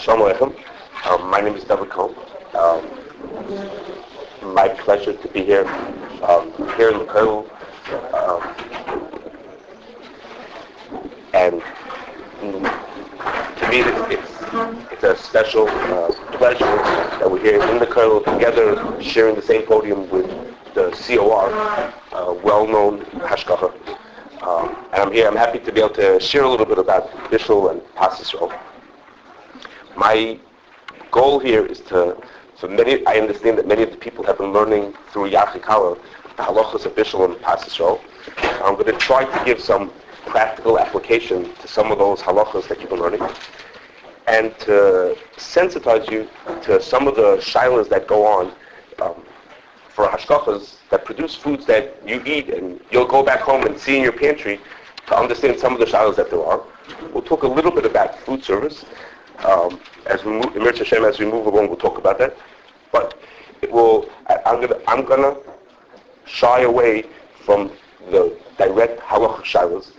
Shalom Aleichem. My name is David Cohn. My pleasure to be here, here in the Kotel. And to me, it's a special pleasure that we're here in the Kotel together, sharing the same podium with the COR, well-known Hashgacha. And I'm here. I'm happy to be able to share a little bit about Bishul and Kashrus. My goal here is I understand that many of the people have been learning through Yachikala the halachas of Bishul and Kashrus. I'm going to try to give some practical application to some of those halachas that you've been learning, and to sensitize you to some of the shilas that go on for hashgachas that produce foods that you eat and you'll go back home and see in your pantry to understand some of the shilas that there are. We'll talk a little bit about food service. As we move along, we'll talk about that. But I'm gonna shy away from the direct halacha shilas,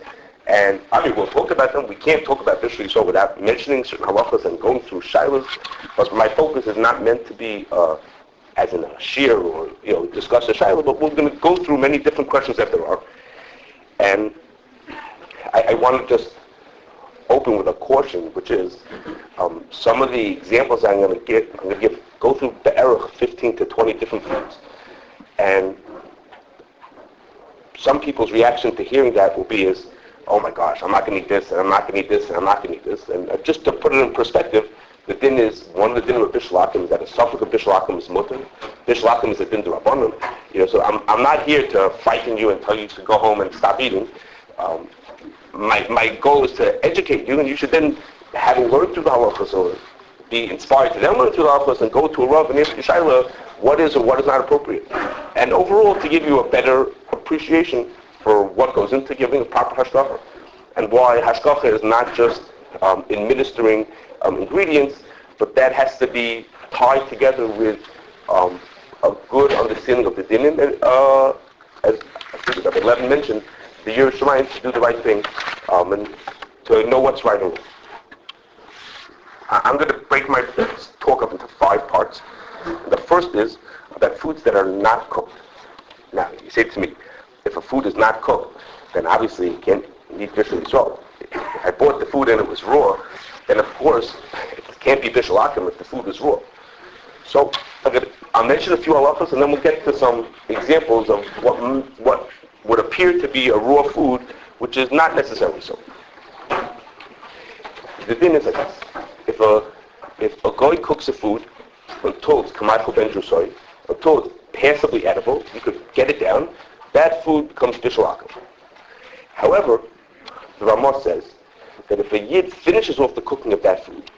and we'll talk about them. We can't talk about Bishul Yisrael without mentioning certain halachas and going through shilas. But my focus is not meant to be as in a shir or discuss a shilah. But we're going to go through many different questions that there are, and I want to just open with a caution, which is some of the examples I'm going to go through the erech 15 to 20 different foods, and some people's reaction to hearing that will be is, oh my gosh, I'm not going to eat this, and I'm not going to eat this, and I'm not going to eat this. And just to put it in perspective, the din is, one of the din of Bishul Akum is that a suffix of Bishul Akum is mutter. Bishul Akum is a din d'Rabbanan. So I'm not here to frighten you and tell you to go home and stop eating. My goal is to educate you, and you should then, having learned through the halachas, or be inspired to then learn through the halachas and go to a rav and ask your shayla what is or what is not appropriate. And overall, to give you a better appreciation for what goes into giving a proper hashgacha, and why hashgacha is not just administering ingredients, but that has to be tied together with a good understanding of the dinim, and as Rabbi Levin mentioned, the Yerushalayim to do the right thing, and to know what's right and wrong. I'm going to break my talk up into 5 parts. The first is about foods that are not cooked. Now, you say to me, if a food is not cooked, then obviously you can't eat Bishul Yisrael. If I bought the food and it was raw, then of course it can't be Bishul Akum if the food is raw. So I'll mention a few halachas, and then we'll get to some examples of what would appear to be a raw food, which is not necessarily so. The thing is like this: if a guy cooks a food until it's kamaycho ben drusoi, until it's passably edible, you could get it down, that food becomes Bishul Akum. However, the Ramah says that if a yid finishes off the cooking of that food,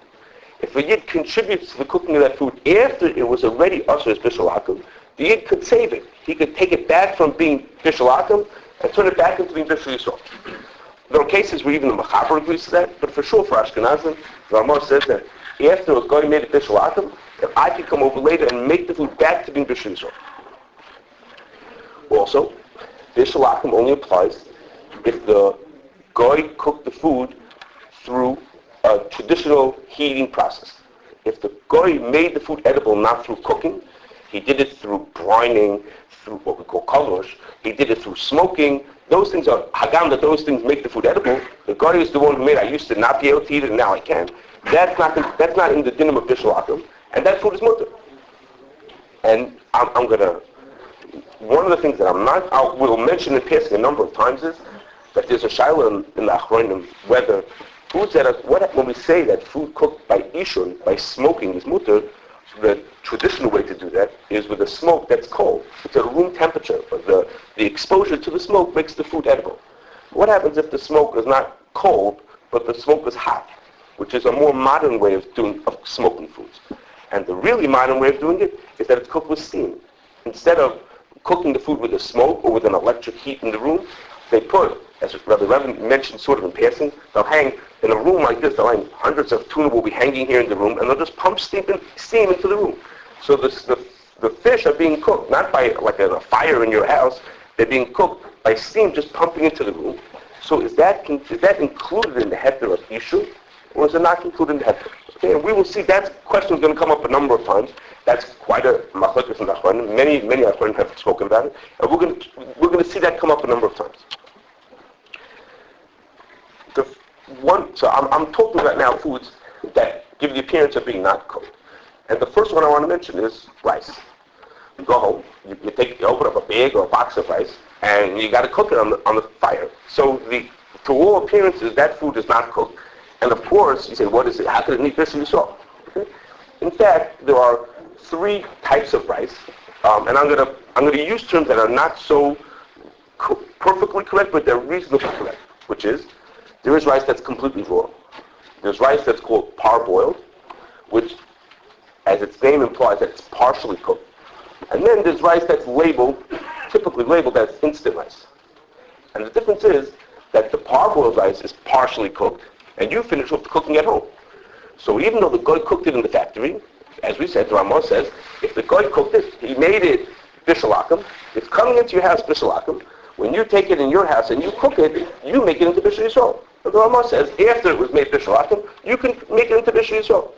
if a yid contributes to the cooking of that food after it was already usher as Bishul Akum, the yid could save it. He could take it back from being Bishul Akum and turn it back into being Bishul Yisrael. There are cases where even the Mechaber agrees to that, but for sure for Ashkenazim, the Ramah says that after a guy made it Bishul Akum, that I could come over later and make the food back to being Bishul Yisrael. Also, Bishul Akum only applies if the guy cooked the food through a traditional heating process. If the guy made the food edible not through cooking, he did it through brining, through what we call kolosh, he did it through smoking. Those things are hagam, that those things make the food edible. The guy is the one who made it. I used to not be able to eat it, and now I can. That's not in the dinim of Bishul Akum, and that food is mutter. And I'm going to, one of the things that I will mention in passing a number of times is that there's a shayla in the Achronim whether foods that are, when we say that food cooked by ishun, by smoking, is mutter, the traditional way to do that is with a smoke that's cold. It's at room temperature, but the exposure to the smoke makes the food edible. What happens if the smoke is not cold, but the smoke is hot, which is a more modern way of smoking foods? And the really modern way of doing it is that it's cooked with steam. Instead of cooking the food with a smoke or with an electric heat in the room, they put, as Rabbi Levin mentioned sort of in passing, they'll hang in a room like this, hundreds of tuna will be hanging here in the room, and they'll just pump steam into the room. So the fish are being cooked, not by like a fire in your house, they're being cooked by steam just pumping into the room. So is that included in the heter of Ishu, or is it not included in the heter? Okay, and we will see that question is going to come up a number of times. That's quite a machlokes in Achronim. Many Achronim have spoken about it, and we're going to see that come up a number of times. So I'm talking about now foods that give the appearance of being not cooked, and the first one I want to mention is rice. You go home, you open up a bag or a box of rice, and you got to cook it on the fire. So to all appearances, that food is not cooked. And of course, you say, what is it? How could it need bishul yisrael? Okay? In fact, there are 3 types of rice, and I'm going to use terms that are not so perfectly correct, but they're reasonably correct. Which is, there is rice that's completely raw. There's rice that's called parboiled, which, as its name implies, that it's partially cooked. And then there's rice that's typically labeled as instant rice. And the difference is that the parboiled rice is partially cooked, and you finish with the cooking at home. So even though the guy cooked it in the factory, as we said, the Ramah says, if the guy cooked it, he made it Bishul Akum, it's coming into your house Bishul Akum. When you take it in your house and you cook it, you make it into Bishul Yisrael. The Ramah says, after it was made Bishul Akum, you can make it into Bishul Yisrael.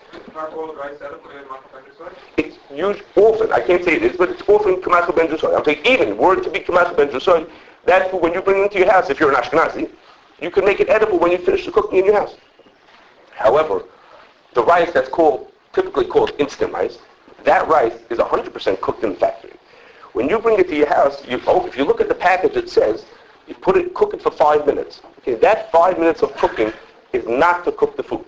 It's used often, I can't say it is, but it's often Kamachal Ben Jusoy. I'm saying even, were it to be Kamachal Ben Jusoy, that food, when you bring it into your house, if you're an Ashkenazi, you can make it edible when you finish the cooking in your house. However, the rice that's typically called instant rice, that rice is 100% cooked in the factory. When you bring it to your house, if you look at the package, it says, you cook it for 5 minutes. Okay, that 5 minutes of cooking is not to cook the food.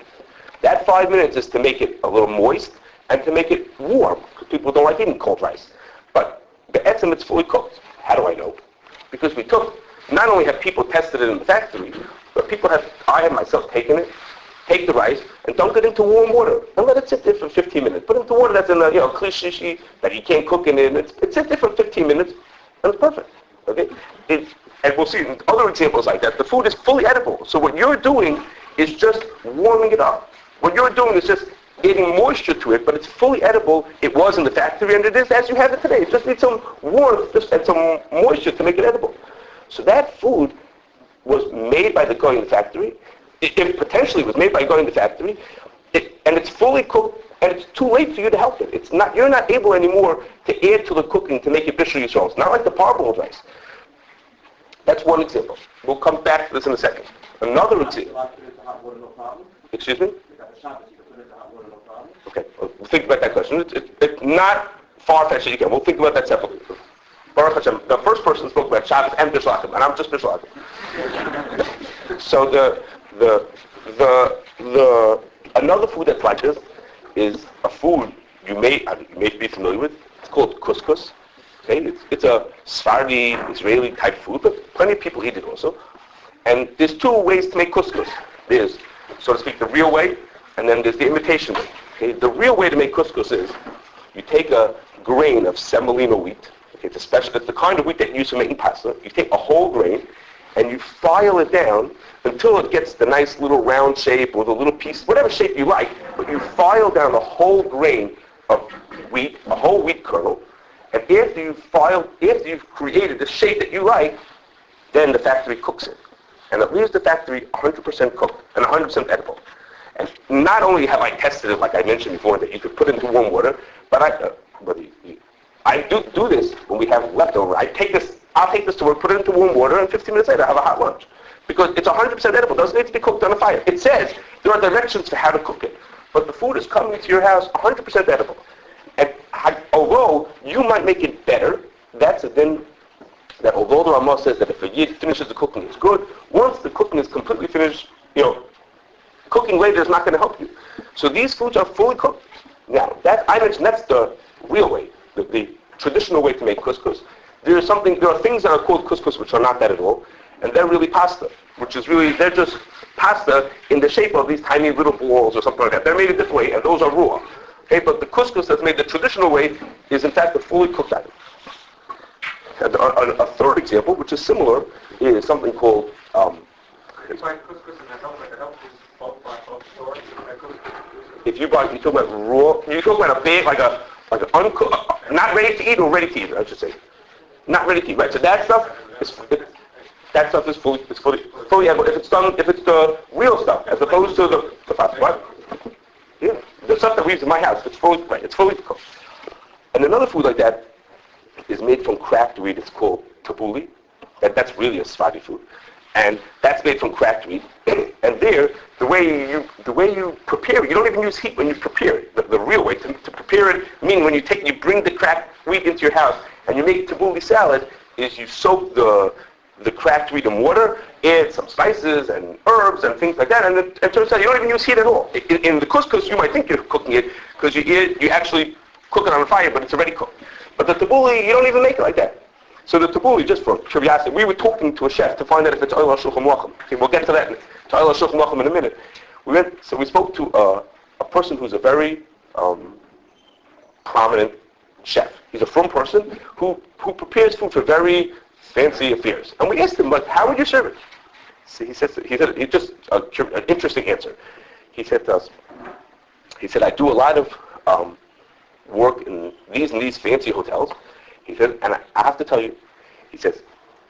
That 5 minutes is to make it a little moist and to make it warm, because people don't like eating cold rice. But the etzem, it's fully cooked. How do I know? Because not only have people tested it in the factory, but I have myself taken it, take the rice, and dunk it into warm water, and let it sit there for 15 minutes. Put it into water that's in a kli shishi, that you can't cook in it, it sits there for 15 minutes, and it's perfect. Okay? And we'll see in other examples like that, the food is fully edible. So what you're doing is just warming it up. What you're doing is just adding moisture to it, but it's fully edible. It was in the factory, and it is as you have it today. It just needs some warmth and some moisture to make it edible. So that food was made by the guy in the factory. It potentially was made by a guy in the factory, and it's fully cooked, and it's too late for you to help it. You're not able anymore to add to the cooking to make it bishul yisrael. It's not like the parboiled rice. That's one example. We'll come back to this in a second. Another example. Excuse me? Okay, we'll think about that question. It's not far-fetched again. We'll think about that separately. Baruch Hashem, the first person spoke about Shabbos and Bishul Akum, and I'm just Bishul Akum. So another food that's like this is a food you may be familiar with. It's called couscous. Okay, it's a Sephardi, Israeli type food, but plenty of people eat it also. And there's 2 ways to make couscous. There's, so to speak, the real way, and then there's the imitation way. Okay, the real way to make couscous is you take a grain of semolina wheat. Okay, it's the kind of wheat that you use for making pasta. You take a whole grain and you file it down until it gets the nice little round shape or the little piece, whatever shape you like. But you file down the whole grain of wheat, a whole wheat kernel. And after you've created the shape that you like, then the factory cooks it. And it leaves the factory 100% cooked and 100% edible. And not only have I tested it, like I mentioned before, that you could put into warm water, but I do this when we have leftover. I'll take this to work, put it into warm water, and 15 minutes later I have a hot lunch. Because it's 100% edible. It doesn't need to be cooked on a fire. It says there are directions for how to cook it. But the food is coming to your house 100% edible. And although you might make it better, that's a thing that although the Ramah says that if a Yid finishes the cooking, it's good. Once the cooking is completely finished, cooking later is not going to help you. So these foods are fully cooked. Now, I mentioned that's the real way, the traditional way to make couscous. There are things that are called couscous which are not that at all, and they're really pasta, they're just pasta in the shape of these tiny little balls or something like that. They're made a different way, and those are raw. Okay, but the couscous that's made the traditional way is in fact a fully cooked item. And a third example, which is similar, is something called if you're talking about raw, you're talking about a big, like an uncooked, not ready to eat or ready to eat, I should say. Not ready to eat, right? So that stuff is fully edible. If it's the real stuff, as opposed to the fast, what? Yeah. stuff that we use in my house, it's fully cooked. And another food like that is made from cracked wheat. It's called tabbouleh. That's really a Sephardi food. And that's made from cracked wheat. And there, the way you prepare it, you don't even use heat when you prepare it. The real way to prepare it, meaning when you bring the cracked wheat into your house and you make tabbouleh salad, is you soak the cracked wheat in water, add some spices and herbs and things like that, and it turns out you don't even use heat at all. In the couscous, you might think you're cooking it because you actually cook it on the fire, but it's already cooked. But the tabbouleh, you don't even make it like that. So the tabbouleh, just for curiosity, we were talking to a chef to find out if it's oil shulchan lachem. Okay, we'll get to that, to oil shulchan lachem in a minute. We spoke to a person who's a very prominent chef. He's a frum person who prepares food for very fancy affairs. And we asked him, like, how would you serve it? So he said just an interesting answer. He said to us, I do a lot of work in these fancy hotels. He said, and I have to tell you, he says,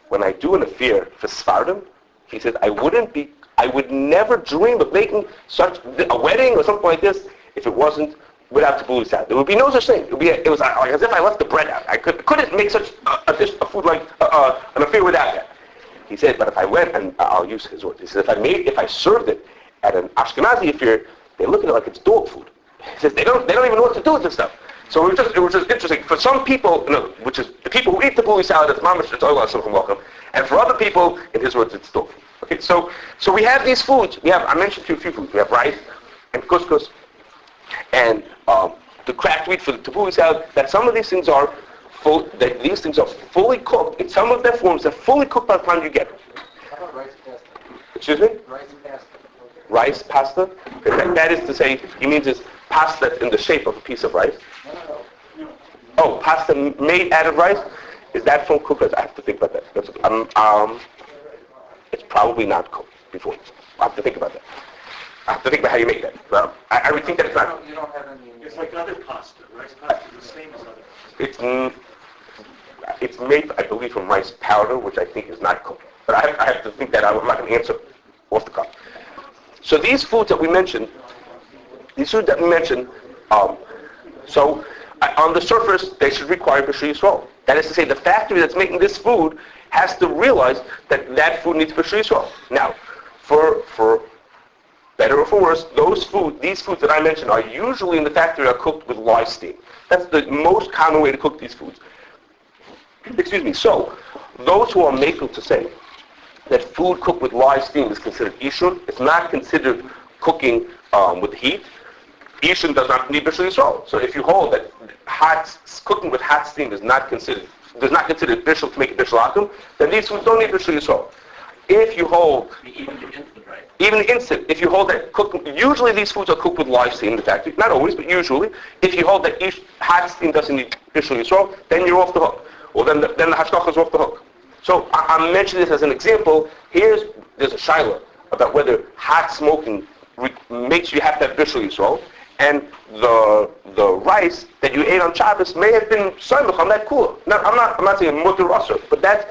when I do an affair for Sephardim, he says, I would never dream of making such a wedding or something like this if it wasn't without tabbouleh salad. There would be no such thing. It was like as if I left the bread out. I couldn't make such a food like an affair without that. He said, but if I went, and I'll use his words, he said, if I served it at an Ashkenazi affair, they look at it like it's dog food. He says, they don't even know what to do with this stuff. So it was just interesting. For some people, which is the people who eat tabbouleh salad, it's mamash, it's oil shulchan lachem. And for other people, in his words, it's dog food. Okay, so we have these foods. I mentioned to you a few foods. We have rice and couscous and the cracked wheat for the tabbouleh salad. That some of these things are fully cooked. In some of their forms, they're fully cooked by the time you get them. How about rice pasta? Excuse me? Rice pasta. Rice pasta? Okay, that is to say, he means it's pasta in the shape of a piece of rice. No. Oh, pasta made out of rice? Is that from cookers? I have to think about that. It's probably not cooked before. I have to think about that. I have to think about how you make that. I would think that it's not. You don't have any. It's like other pasta. Rice pasta is the same as other pasta. It's made, I believe, from rice powder, which I think is not cooked. But I have to think that. I'm not going to answer off the cuff. So these foods that we mentioned, so on the surface, they should require Bishul Yisrael. That is to say, the factory that's making this food has to realize that food needs Bishul Yisrael. Now, for better or for worse, these foods that I mentioned are usually in the factory are cooked with live steam. That's the most common way to cook these foods. Excuse me. So, those who are makel to say that food cooked with live steam is considered ishun, it's not considered cooking with heat. Ishun does not need Bishul Yisrael. So if you hold that cooking with hot steam is not considered Bishul to make it Bishul Akum, then these foods don't need Bishul Yisrael. If you hold even the instant, if you hold that usually these foods are cooked with live steam in the factory, not always, but usually, if you hold that hot steam doesn't need Bishul Yisrael, then you're off the hook. Or then the hashgacha is off the hook. So I'm mentioning this as an example. There's a shaila about whether hot smoking makes you have to have Bishul Yisrael, and the rice that you ate on Shabbos may have been soymach on that kula. Now I'm not saying mutter rasur, but that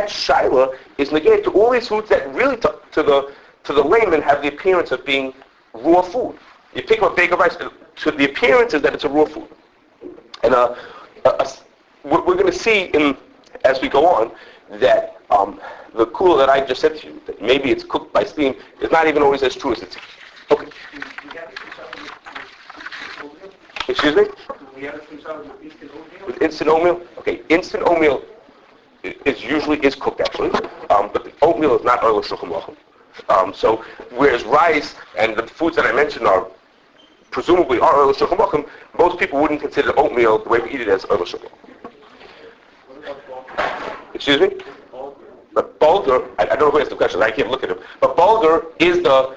shaila is negated to all these foods that really to the layman have the appearance of being raw food. You pick up a bag of rice, so the appearance is that it's a raw food. And we're going to see as we go on that the kula that I just said to you, that maybe it's cooked by steam, is not even always as true as it seems. Okay. Excuse me? With instant oatmeal? Okay, instant oatmeal is cooked actually, but the oatmeal is not oil shulchan lachem. So whereas rice and the foods that I mentioned are presumably oil shulchan lachem, most people wouldn't consider oatmeal the way we eat it as oil shulchan. Excuse me? But bulgur, I don't know who asked the question. I can't look at him. But bulgur is the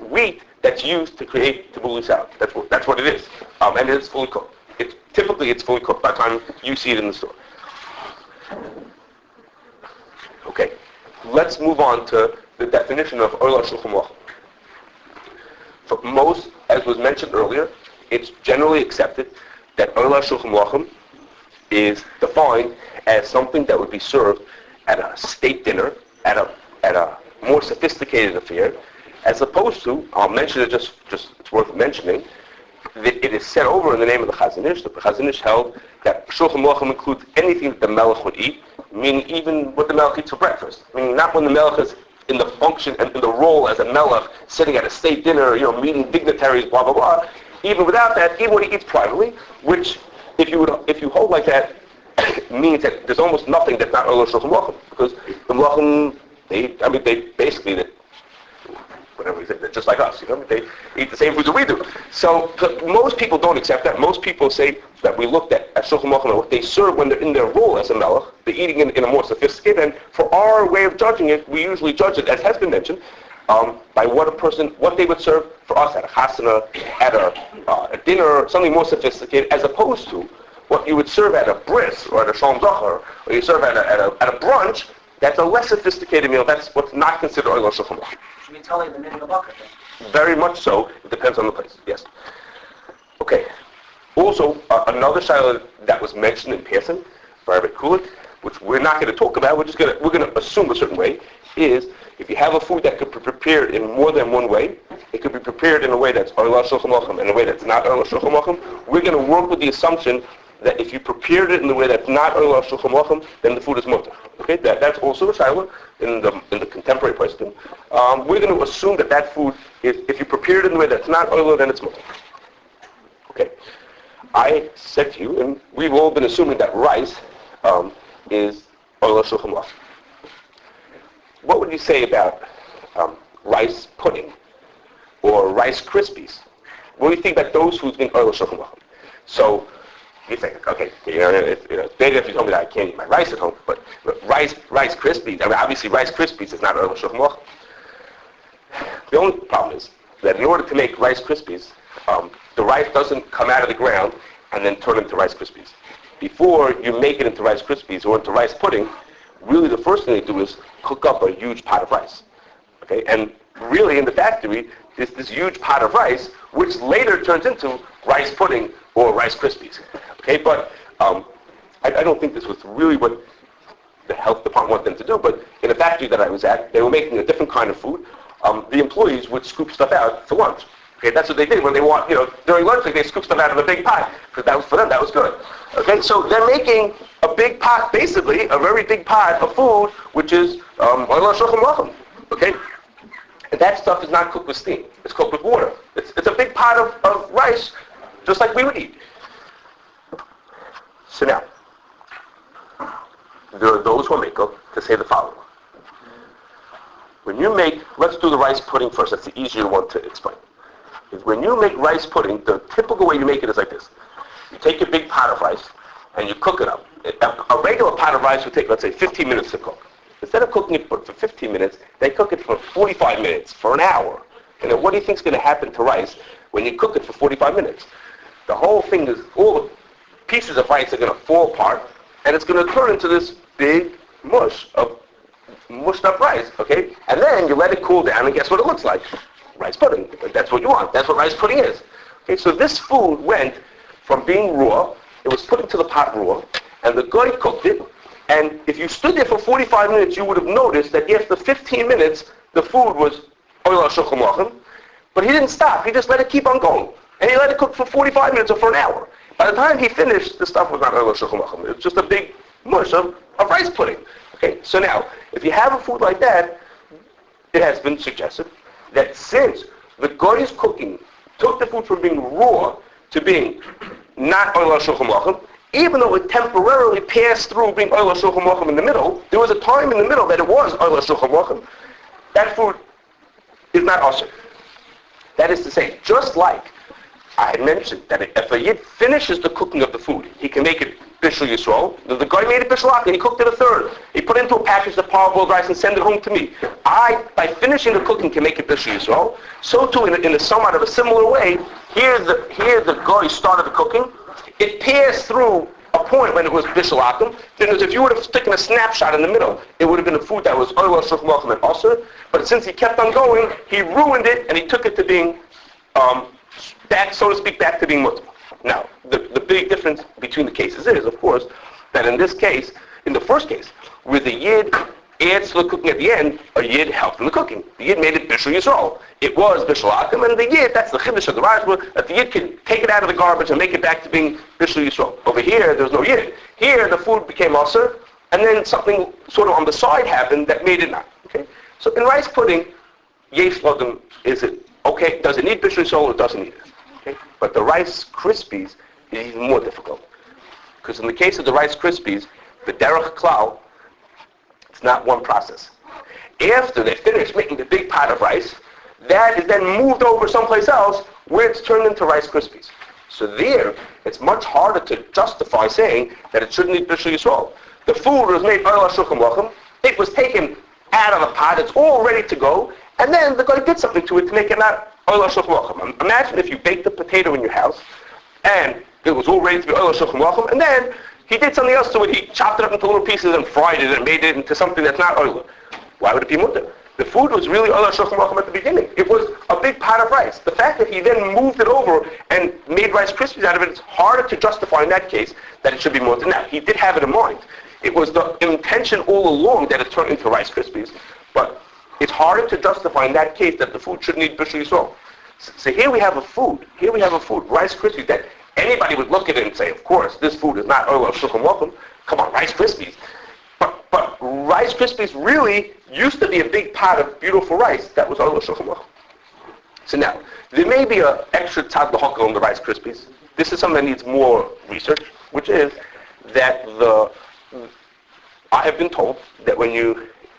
wheat that's used to create tabbouleh salad. That's what it is, and it's fully cooked. Typically it's fully cooked by the time you see it in the store. Okay, let's move on to the definition of oil shulchan lachem. For most, as was mentioned earlier, it's generally accepted that oil shulchan lachem is defined as something that would be served at a state dinner, at a more sophisticated affair, As opposed to, I'll mention it just it's worth mentioning, that it is said over in the name of the Chazon Ish, that the Chazon Ish held that Shulchan Aruch includes anything that the Melech would eat, meaning even what the Melech eats for breakfast. Meaning not when the Melech is in the function and in the role as a Melech, sitting at a state dinner, meeting dignitaries, blah, blah, blah. Even without that, even when he eats privately, which, if you hold like that, means that there's almost nothing that's not Oler Shulchan Aruch, because the Melachim, they basically, whatever you say, they're just like us, they eat the same foods that we do. So most people don't accept that. Most people say that we looked at Shulchan Aruch and what they serve when they're in their role as a melech, they're eating in a more sophisticated, and for our way of judging it, we usually judge it, as has been mentioned, by what they would serve for us at a chasana, at a dinner, something more sophisticated, as opposed to what you would serve at a bris or at a shalom zachar, or you serve at a brunch. That's a less sophisticated meal. That's what's not considered oil shulchan aruch. You mean telling the minute of bucket then? Very much so. It depends on the place. Yes. Okay. Also, another shayla that was mentioned in passing by Rabbi Kulik, which we're not going to talk about. We're going to assume a certain way, is if you have a food that could be prepared in more than one way, it could be prepared in a way that's oil shulchan aruch and in a way that's not oil shulchan aruch. We're going to work with the assumption that if you prepared it in the way that's not oil shulchan aruch, then the food is mutter. Okay, that's also a shayla in the contemporary question. We're going to assume that food is, if you prepared it in the way that's not oil, then it's mutter. Okay, I said to you, and we've all been assuming that rice is oil shulchan aruch. What would you say about rice pudding or Rice Krispies? What do you think about those foods being oil shulchan aruch? So you think, okay, it's better if you told me that I can't eat my rice at home, but Rice Krispies, obviously Rice Krispies is not oil shulchan aruch. The only problem is that in order to make Rice Krispies, the rice doesn't come out of the ground and then turn into Rice Krispies. Before you make it into Rice Krispies or into rice pudding, really the first thing they do is cook up a huge pot of rice. Okay, and really in the factory, there's this huge pot of rice, which later turns into rice pudding or Rice Krispies. Okay, but I don't think this was really what the health department wanted them to do, but in a factory that I was at, they were making a different kind of food. The employees would scoop stuff out for lunch. Okay, that's what they did when they want, during lunch, they scoop stuff out of a big pot, because that was, for them, that was good. Okay, so they're making a big pot, basically, a very big pot of food, which is oil shulchan aruch. Okay, and that stuff is not cooked with steam. It's cooked with water. It's a big pot of rice, just like we would eat. So now, there are those who make up to say the following. When you make, let's do the rice pudding first. That's the easier one to explain. Is when you make rice pudding, the typical way you make it is like this. You take your big pot of rice and you cook it up. A regular pot of rice would take, let's say, 15 minutes to cook. Instead of cooking it for 15 minutes, they cook it for 45 minutes, for an hour. And then what do you think is going to happen to rice when you cook it for 45 minutes? The whole thing is, all the pieces of rice are going to fall apart, and it's going to turn into this big mush of mushed up rice, okay? And then you let it cool down, and guess what it looks like? Rice pudding. That's what you want. That's what rice pudding is. Okay, so this food went from being raw, it was put into the pot raw, and the guy cooked it, and if you stood there for 45 minutes, you would have noticed that after 15 minutes, the food was oil shulchan aruch, but he didn't stop. He just let it keep on going. And he let it cook for 45 minutes or for an hour. By the time he finished, the stuff was not oil shulchan aruch. It was just a big mush of rice pudding. Okay, so now, if you have a food like that, it has been suggested that since the Goy's cooking took the food from being raw to being not oil shulchan aruch, even though it temporarily passed through being oil shulchan aruch in the middle, there was a time in the middle that it was oil shulchan aruch. That food is not usher. That is to say, just like I had mentioned that if a Yid finishes the cooking of the food, he can make it Bishul Yisrael. The guy made it Bishul Akum, he cooked it a third. He put it into a package of parboiled rice and sent it home to me. I, by finishing the cooking, can make it Bishul Yisrael. So too, in a somewhat of a similar way, here the guy started the cooking. It passed through a point when it was Bishul Akum. Then if you would have taken a snapshot in the middle, it would have been a food that was oil shulchan aruch and usher. But since he kept on going, he ruined it and he took it to being back, so to speak, back to being mutter. Now, the big difference between the cases is, of course, that in this case, in the first case, where the Yid adds to the cooking at the end, a Yid helped in the cooking. The Yid made it Bishul Yisrael. It was Bishul Akum, and the Yid, that's the Chiddush of the Rajma, that the Yid can take it out of the garbage and make it back to being Bishul Yisrael. Over here, there's no Yid. Here, the food became Aser, and then something sort of on the side happened that made it not. Okay? So in rice pudding, Yesh Lodem, is it okay? Does it need Bishul Yisrael or doesn't need it? Okay? But the Rice Krispies is even more difficult. Because in the case of the Rice Krispies, the Derech Klau, it's not one process. After they finish making the big pot of rice, that is then moved over someplace else where it's turned into Rice Krispies. So there, it's much harder to justify saying that it shouldn't eat Bishul Yisrael. The food was made Oil HaShulchan Aruch, it was taken out of the pot, it's all ready to go, and then the guy did something to it to make it not Oil HaShulchan Aruch. Imagine if you baked a potato in your house, and it was all ready to be Oil HaShulchan Aruch, and then he did something else to it. He chopped it up into little pieces and fried it and made it into something that's not oil. Why would it be mutter? The food was really oil shulchan aruch at the beginning. It was a big pot of rice. The fact that he then moved it over and made Rice Krispies out of it, it's harder to justify in that case that it should be mutter. Now, he did have it in mind. It was the intention all along that it turned into Rice Krispies, but it's harder to justify in that case that the food shouldn't eat Bishul Yisrael. So here we have a food, Rice Krispies, that anybody would look at it and say, of course, this food is not oil shulchan aruch. Come on, Rice Krispies. But Rice Krispies really used to be a big pot of beautiful rice that was oil shulchan aruch. So now, there may be an extra tzad l'hokal on the Rice Krispies. This is something that needs more research, which is that I have been told that when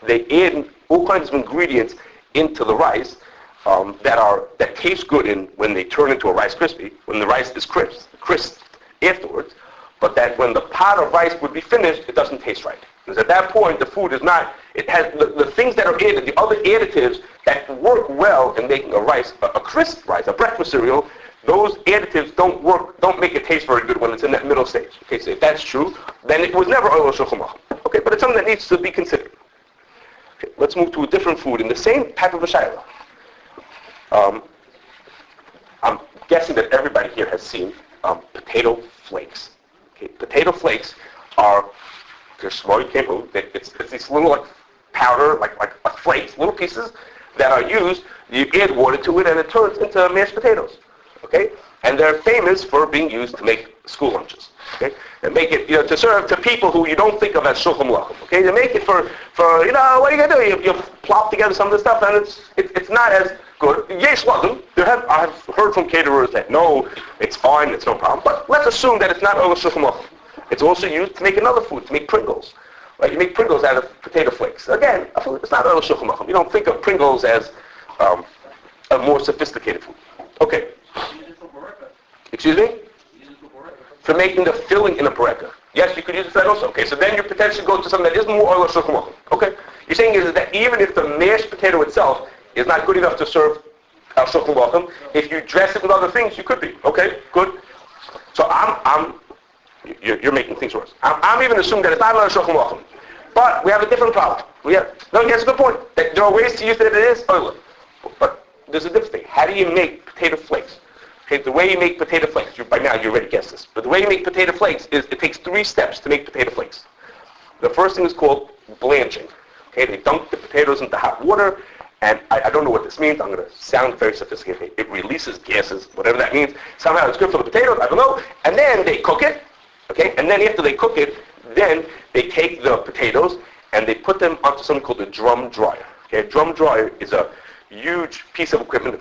they add all kinds of ingredients into the rice, that taste good when they turn into a Rice Krispie, when the rice is crisp afterwards, but that when the pot of rice would be finished, it doesn't taste right. Because at that point, the food is not, it has the things that are added, the other additives that work well in making a rice, a crisp rice, a breakfast cereal, those additives don't make it taste very good when it's in that middle stage. Okay, so if that's true, then it was never oil shulchan aruch. Okay, but it's something that needs to be considered. Okay, let's move to a different food in the same type of a shayla. I'm guessing that everybody here has seen potato flakes. Okay, potato flakes are it's these little like powder, like flakes, little pieces that are used. You add water to it, and it turns into mashed potatoes. Okay, and they're famous for being used to make school lunches. Okay, and make it to serve to people who you don't think of as shulchan aruch. Okay, they make it for what are you gonna do? You plop together some of the stuff, and it's not as good. Yes, wasn't. I have heard from caterers that no, it's fine, it's no problem. But let's assume that it's not oil shulchan aruch. It's also used to make another food, to make Pringles. Right? You make Pringles out of potato flakes. Again, it's not oil shulchan aruch. You don't think of Pringles as a more sophisticated food. Okay. Excuse me? For making the filling in a bureka. Yes, you could use it for that also. Okay, so then you potentially go to something that is more oil shulchan aruch. Okay. You're saying is that even if the mashed potato itself is not good enough to serve shulchan aruch, if you dress it with other things, you could be. Okay, good. So you're making things worse. I'm even assuming that it's not oil shulchan aruch. But we have a different problem. That's a good point. There are ways to use it that it is oil. But there's a different thing. How do you make potato flakes? Okay, the way you make potato flakes, by now you already guessed this, but the way you make potato flakes is it takes 3 steps to make potato flakes. The first thing is called blanching. Okay, they dunk the potatoes into hot water, and I don't know what this means. I'm going to sound very sophisticated. It releases gases, whatever that means. Somehow it's good for the potatoes, I don't know. And then they cook it, okay, and then after they cook it, then they take the potatoes and they put them onto something called a drum dryer. Okay, a drum dryer is a huge piece of equipment.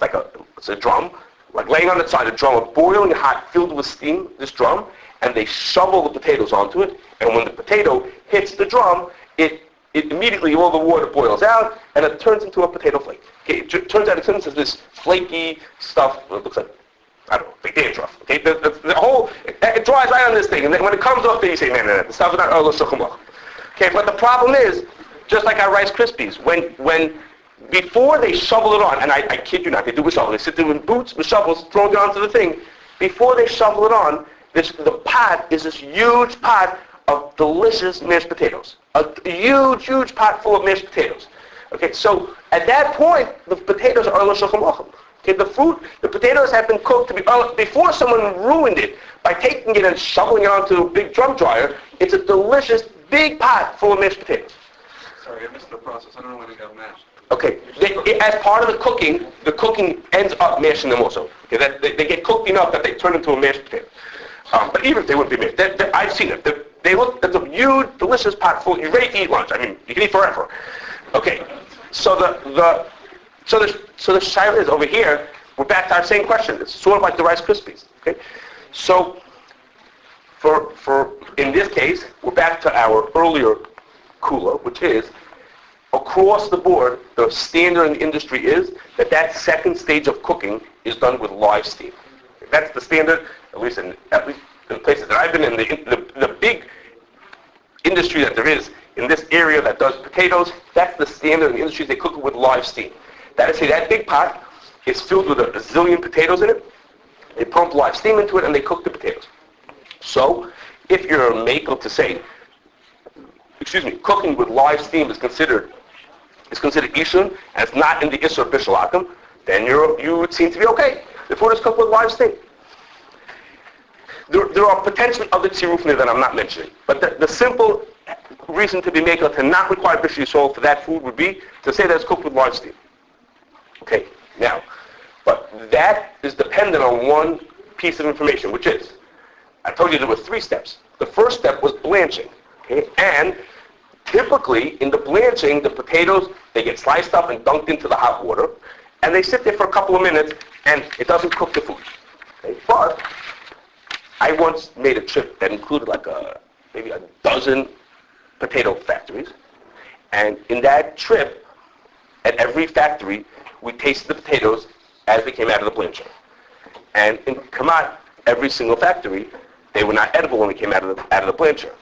It's a drum, like laying on its side, a drum, a boiling hot, filled with steam, this drum, and they shovel the potatoes onto it, and when the potato hits the drum, it immediately, all the water boils out, and it turns into a potato flake. Okay, it turns out it turns into this flaky stuff, it looks like, I don't know, like dandruff. Okay, the whole, it dries right on this thing, and then when it comes off, then you say, no, the stuff is not oil shulchan aruch. Okay, but the problem is, just like our Rice Krispies, when before they shovel it on, and I kid you not, they do with shovel. They sit there with boots, with shovels, throw it onto the thing. Before they shovel it on, the pot is this huge pot of delicious mashed potatoes. A huge pot full of mashed potatoes. Okay, so at that point, the potatoes are oil shulchan aruch. Okay, the potatoes have been cooked to be before someone ruined it by taking it and shoveling it onto a big drum dryer. It's a delicious big pot full of mashed potatoes. Sorry, I missed the process. I don't know when it got mashed. Okay, as part of the cooking ends up mashing them also. Okay, they get cooked enough that they turn into a mashed potato. But even if they wouldn't be mashed, I've seen it. They look, it's a huge, delicious pot full. You're ready to eat lunch. I mean, you can eat forever. Okay, so the shaila is over here. We're back to our same question. It's sort of like the Rice Krispies. Okay, so for in this case, we're back to our earlier kula, which is across the board, the standard in the industry is that second stage of cooking is done with live steam. That's the standard, at least in the places that I've been in, the big industry that there is in this area that does potatoes, that's the standard in the industry. They cook it with live steam. That is, say, that big pot is filled with a zillion potatoes in it. They pump live steam into it and they cook the potatoes. So, if you're makel to say, cooking with live steam is considered ishun, and it's not in the Isser of Bishul Akum, then you would seem to be okay. The food is cooked with live steam. There are potentially other tzirufim that I'm not mentioning, but the simple reason to be makel to not require Bishul Yisrael for that food would be to say that it's cooked with live steam. Okay, now, but that is dependent on one piece of information, which is, I told you there were 3 steps. The first step was blanching, okay, and typically, in the blanching, the potatoes, they get sliced up and dunked into the hot water, and they sit there for a couple of minutes, and it doesn't cook the food. Okay? But I once made a trip that included maybe a dozen potato factories, and in that trip, at every factory, we tasted the potatoes as they came out of the blancher. And in Kamat, every single factory, they were not edible when they came out of the blancher.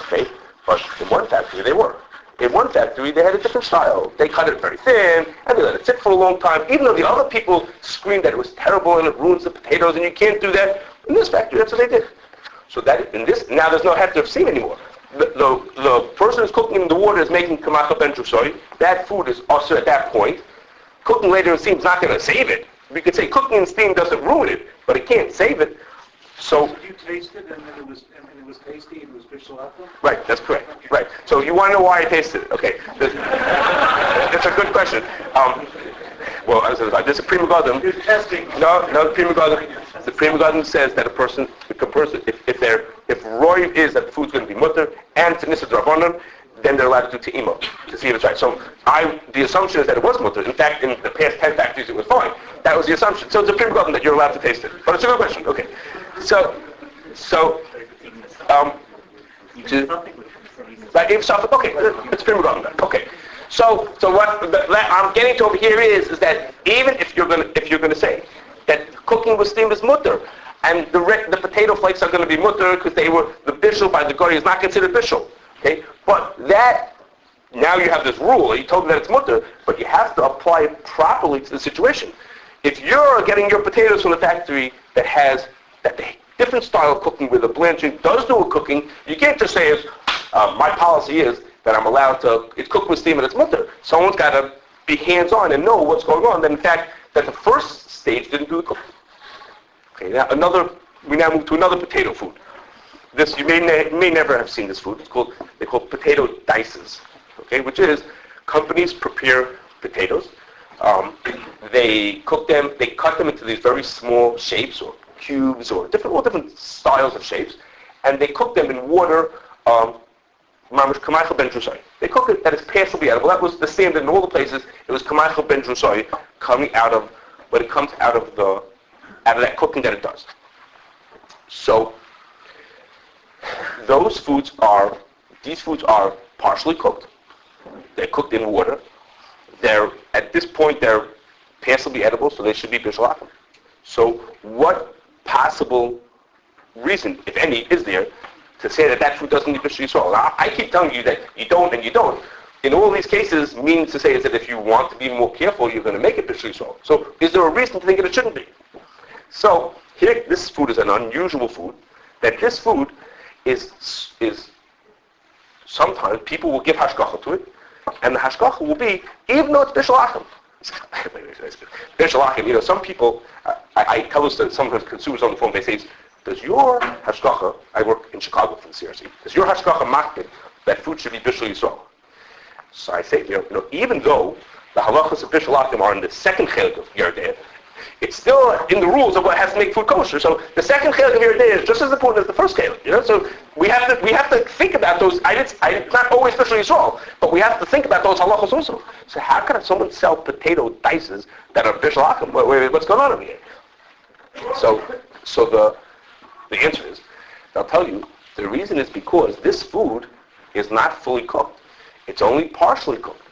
Okay? But in one factory, they were. In one factory, they had a different style. They cut it very thin, and they let it sit for a long time, even though the other people screamed that it was terrible and it ruins the potatoes, and you can't do that. In this factory, that's what they did. So that in this, now there's no hefter of steam anymore. The person who's cooking in the water is making kamacha ben trusoi. That food is also at that point. Cooking later in steam is not going to save it. We could say cooking in steam doesn't ruin it, but it can't save it. So You tasted and then it was tasty, it was Bishul Akum? right, that's correct. Right. So you want to know why I tasted it? Okay. It's a good question. Well, there's a Prima Garden. You're testing. No, the Prima Garden. The Prima Garden says that if Roy is that the food's going to be mutter and it's an Issa Drabonon, then they're allowed to do te'imo to see if it's right. So the assumption is that it was mutter. In fact, in the past 10 factories, it was fine. That was the assumption. So it's a Prima Garden that you're allowed to taste it. But it's a good question. Okay. Like if Suffolk, okay, it's Prima Garden. Okay. So what I'm getting to over here is that even if you're gonna say that cooking with steam is mutter, and the potato flakes are going to be mutter because they were the bishul by the gori is not considered bishul, okay? But that now you have this rule. You told me that it's mutter, but you have to apply it properly to the situation. If you're getting your potatoes from the factory that has that different style of cooking where the blanching does do a cooking, you can't just say my policy is that I'm allowed to, it's cooked with steam and it's mutter. Someone's got to be hands-on and know what's going on. That in fact, that the first stage didn't do the cooking. Okay, now we now move to another potato food. This, you may never have seen this food. They're called potato dices. Okay, which is, companies prepare potatoes. They cook them, they cut them into these very small shapes or cubes or all different styles of shapes, and they cook them in water, mamish kamachel ben drusai. They cook it that it's passably edible. That was the standard in all the places. It was kamachel ben drusai coming out of, when it comes out of that cooking that it does. So, these foods are partially cooked. They're cooked in water. At this point, they're passably edible, so they should be bishul akum. So what possible reason, if any, is there to say that food doesn't need bishul yisrael? Now, I keep telling you that you don't and you don't. In all these cases, means to say is that if you want to be more careful, you're going to make it bishul yisrael. So is there a reason to think that it shouldn't be? So here, this food is an unusual food. That this food is sometimes people will give hashgacha to it, and the hashgacha will be, even though it's bishul akum. Bishul akum, some people, I tell this to some consumers on the phone, they say, does your hashgacha, I work in Chicago for the CRC, does your hashgacha makbid that food should be bishul yisrael? So I say, even though the halachas of Bishul Akum are in the second chelik of Yerdeh, it's still in the rules of what has to make food kosher. So the second chelik of Yerdeh is just as important as the first chelik. So we have to think about those. It's not always Bishul Yisrael, but we have to think about those halachas also. So how can someone sell potato dices that are Bishul Akum? What's going on over here? So the answer is, I'll tell you, the reason is because this food is not fully cooked. It's only partially cooked.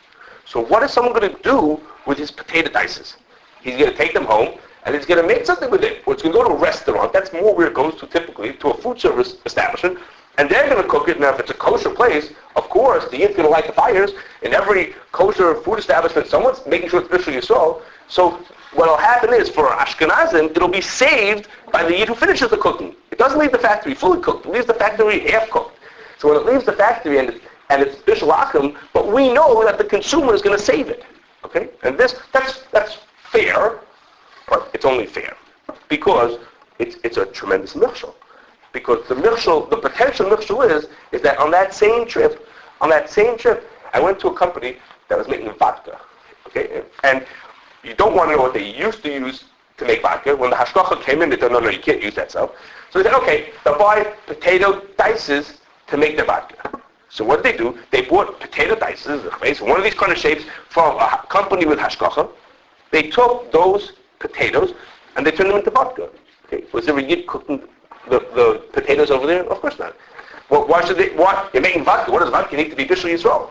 So what is someone going to do with his potato dices? He's going to take them home, and he's going to make something with it. Or it's going to go to a restaurant. That's more where it goes to typically, to a food service establishment. And they're going to cook it. Now, if it's a kosher place, of course, the yid's going to light the fires. In every kosher food establishment, someone's making sure it's Bishul Yisrael. So what will happen is, for Ashkenazim, it'll be saved by the yid who finishes the cooking. It doesn't leave the factory fully cooked. It leaves the factory half cooked. So when it leaves the factory and it's Bishul Akum, but we know that the consumer is going to save it. Okay? And that's fair, but it's only fair because it's a tremendous milchshel. Because the potential milchshel is that on that same trip, I went to a company that was making vodka. Okay? And you don't want to know what they used to use to make vodka. When the hashgacha came in, they said, no, you can't use that stuff. So they said, okay, they'll buy potato dices to make their vodka. So what did they do? They bought potato dices, one of these kind of shapes, from a company with hashgacha. They took those potatoes and they turned them into vodka. Okay. Was there a yid cooking the potatoes over there? Of course not. Well, why should they? You're making vodka. What does vodka need to be Bishul Yisrael?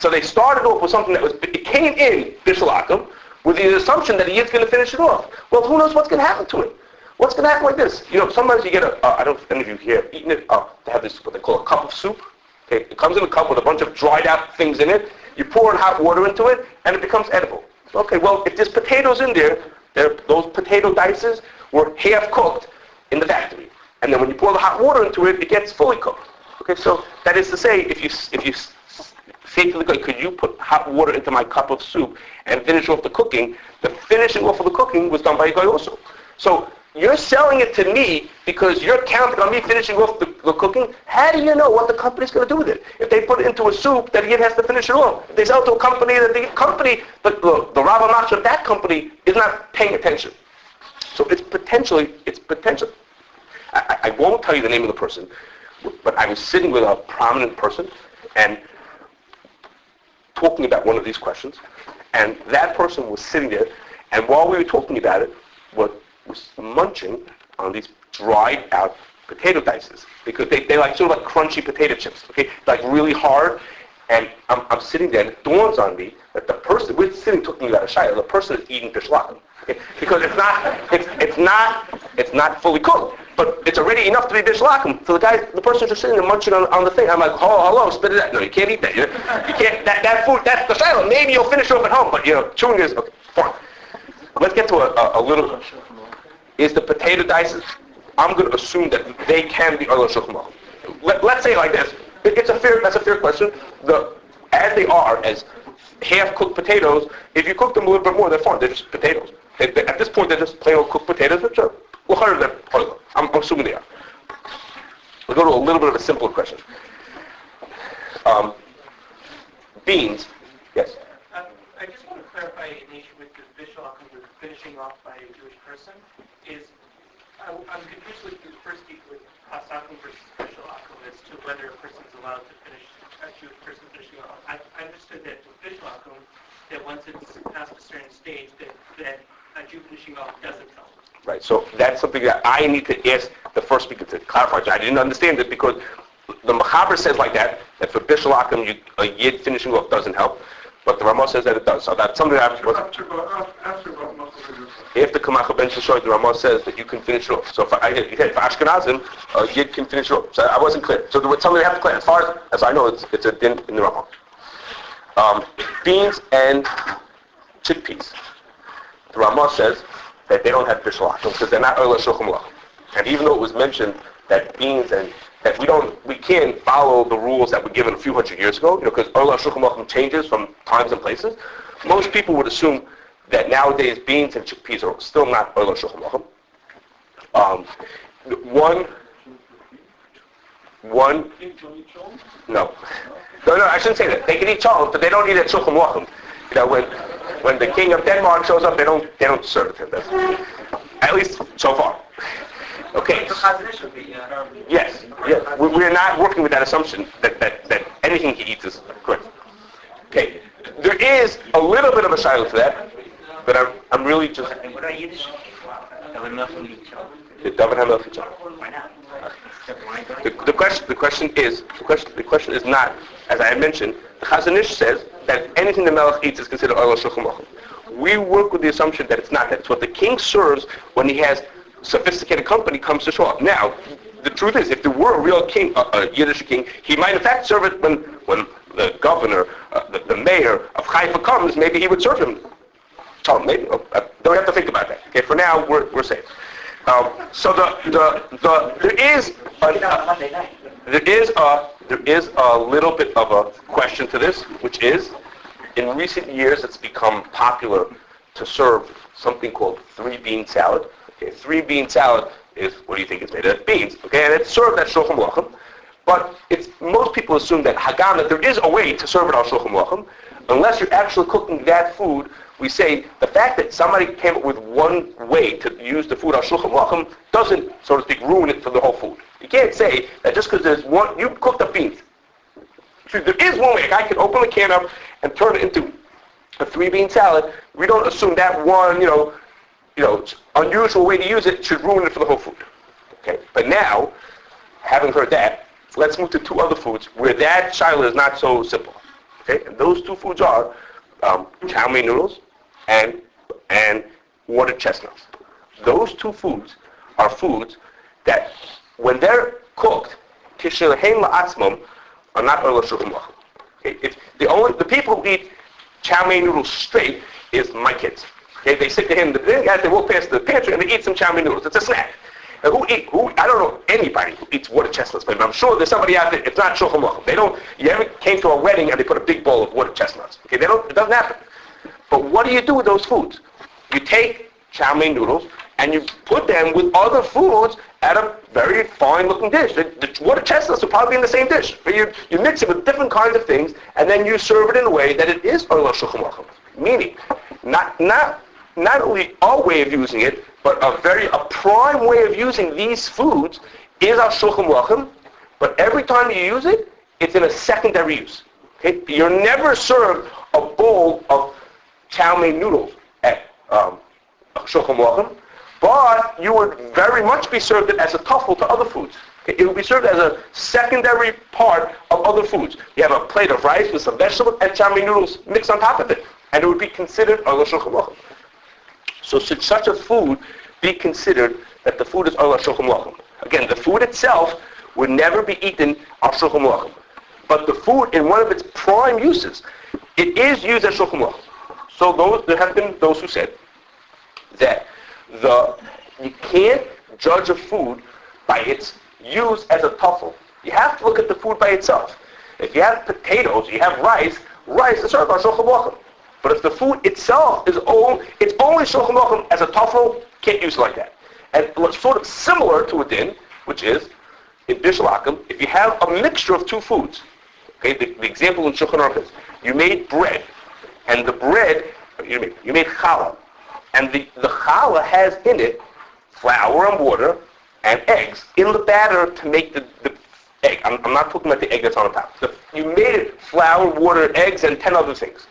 So they started off with something it came in Bishul Akum with the assumption that the yid's going to finish it off. Well, who knows what's going to happen to it? What's going to happen like this? Sometimes you get I don't know if any of you here eaten it. They have this, what they call a cup of soup. Okay, it comes in a cup with a bunch of dried out things in it. You pour in hot water into it, and it becomes edible. Okay, well, if there's potatoes in there, those potato dices were half cooked in the factory. And then when you pour the hot water into it, it gets fully cooked. Okay, so that is to say, if you say to the guy, could you put hot water into my cup of soup and finish off the cooking, the finishing off of the cooking was done by a guy also. So you're selling it to me because you're counting on me finishing off the cooking. How do you know what the company's going to do with it? If they put it into a soup, that he has to finish it off. If they sell it to a company, the Rav Amach of that company is not paying attention. So it's potential. I won't tell you the name of the person, but I was sitting with a prominent person and talking about one of these questions, and that person was sitting there, and while we were talking about it, was munching on these dried out potato dices because they like sort of like crunchy potato chips, okay, like really hard. And I'm sitting there, and it dawns on me that the person we're sitting talking about a shayla, the person is eating Bishul Akum, okay? Because it's not fully cooked, but it's already enough to be Bishul Akum. So the person's just sitting there munching on the thing. I'm like, hello, spit it out. No, you can't eat that. You can't. That food, that's the shayla. Maybe you'll finish off at home, but chewing is okay. Fine. Let's get to a little. Is the potato dices? I'm going to assume that they can be Ola Shulchan. Let's say it like this. That's a fair question. As they are, as half-cooked potatoes, if you cook them a little bit more, they're fine. They're just potatoes. At this point, they're just plain old cooked potatoes, which are, I'm assuming they are. We'll go to a little bit of a simpler question. Beans, yes? I just want to clarify an issue with the Bishul Akum, with finishing off by a Jewish person. I'm confused with the first speak with Hasakum versus Bishul Akum as to whether a person is allowed to finish, a Jewish person finishing off. I understood that with Bishul Akum, that once it's past a certain stage, that a Jew finishing off doesn't help. Right, so that's something that I need to ask the first speaker to clarify. I didn't understand it because the Mechaber says like that for Bishul Akum, a yid finishing off doesn't help, but the Ramah says that it does. So that's something that after Kamach Ben Shoshoy, the Ramah says that you can finish it off. So for Ashkenazim, a yid can finish it off. So I wasn't clear. So there was something I have to clear. As far as I know, it's a din in the Ramah. Beans and chickpeas. The Ramah says that they don't have Bishul Akum because they're not Ola Shulchan Aruch. And even though it was mentioned that beans and that we can't follow the rules that were given a few hundred years ago, because Ola Shulchan Aruch changes from times and places. Most people would assume that nowadays beans and chickpeas are still not Ola Shulchan Aruch. one, no. No, I shouldn't say that. They can eat challah, but they don't eat at Shulchan Aruch. You know, when the king of Denmark shows up, they don't serve him. That's, at least so far. Okay. The Kashrus would be, Yes. We're not working with that assumption that anything he eats is correct. Okay. There is a little bit of a shiloh to that, but I'm really just. what are Yiddish? It doesn't have milk. Why not? The question is not, as I had mentioned, the Chazon Ish says that anything the Melech eats is considered oil shulchan aruch. We work with the assumption that it's not that. It's what the king serves when he has sophisticated company comes to show up. Now, the truth is, if there were a real king, a Yiddish king, he might in fact serve it when the governor, the mayor of Haifa comes. Maybe he would serve him. So maybe don't have to think about that. Okay, for now we're safe. So there is a little bit of a question to this, which is, in recent years it's become popular to serve something called 3-bean salad. Okay, 3-bean salad is, what do you think it's made of? Beans. Okay, and it's served at Shulchan Aruch. But most people assume that Hagam, there is a way to serve it on Shulchan Aruch, unless you're actually cooking that food. We say the fact that somebody came up with one way to use the food on Shulchan Aruch doesn't, so to speak, ruin it for the whole food. You can't say that just because there's one, you cooked the beans. There is one way. A guy can open the can up and turn it into a 3-bean salad. We don't assume that one, unusual way to use it should ruin it for the whole food. Okay, but now, having heard that, let's move to 2 other foods where that shiloh is not so simple. Okay, and those 2 foods are chow mein noodles and watered chestnuts. Those 2 foods are foods that, when they're cooked, kishelheim la'atzmam, are not oil shulchan aruch. Okay, if the people who eat chow mein noodles straight is my kids. Okay, they sit there and they walk past the pantry and they eat some chow mein noodles. It's a snack. Now, I don't know anybody who eats water chestnuts, but I'm sure there's somebody out there. It's not shulchan aruch. You ever came to a wedding and they put a big bowl of water chestnuts? Okay, it doesn't happen. But what do you do with those foods? You take chow mein noodles and you put them with other foods at a very fine-looking dish. The water chestnuts will probably be in the same dish. But you mix it with different kinds of things, and then you serve it in a way that it is oil shulchan aruch. Meaning, not only our way of using it, but a prime way of using these foods is our shulchan aruch. But every time you use it, it's in a secondary use. Okay? You're never served a bowl of chow mein noodles at shulchan aruch, but you would very much be served it as a tuffle to other foods. Okay? It would be served as a secondary part of other foods. You have a plate of rice with some vegetables and chow mein noodles mixed on top of it, and it would be considered oil shulchan aruch. So should such a food be considered that the food is oil shulchan aruch? Again, the food itself would never be eaten on shulchan aruch, but the food, in one of its prime uses, it is used as shulchan aruch. So there have been those who said that you can't judge a food by its use as a tuffle. You have to look at the food by itself. If you have potatoes, you have rice is served on shulchan aruch. But if the food itself it's only shulchan aruch as a tuffle, can't use it like that. And what's sort of similar to a din, which is in Bishul Akum, if you have a mixture of 2 foods, okay, the example in Shulchan Aruch is you made bread, and the bread you made challah, and the challah has in it flour and water and eggs in the batter to make the egg. I'm not talking about the egg that's on the top. You made it flour, water, eggs, and 10 other things.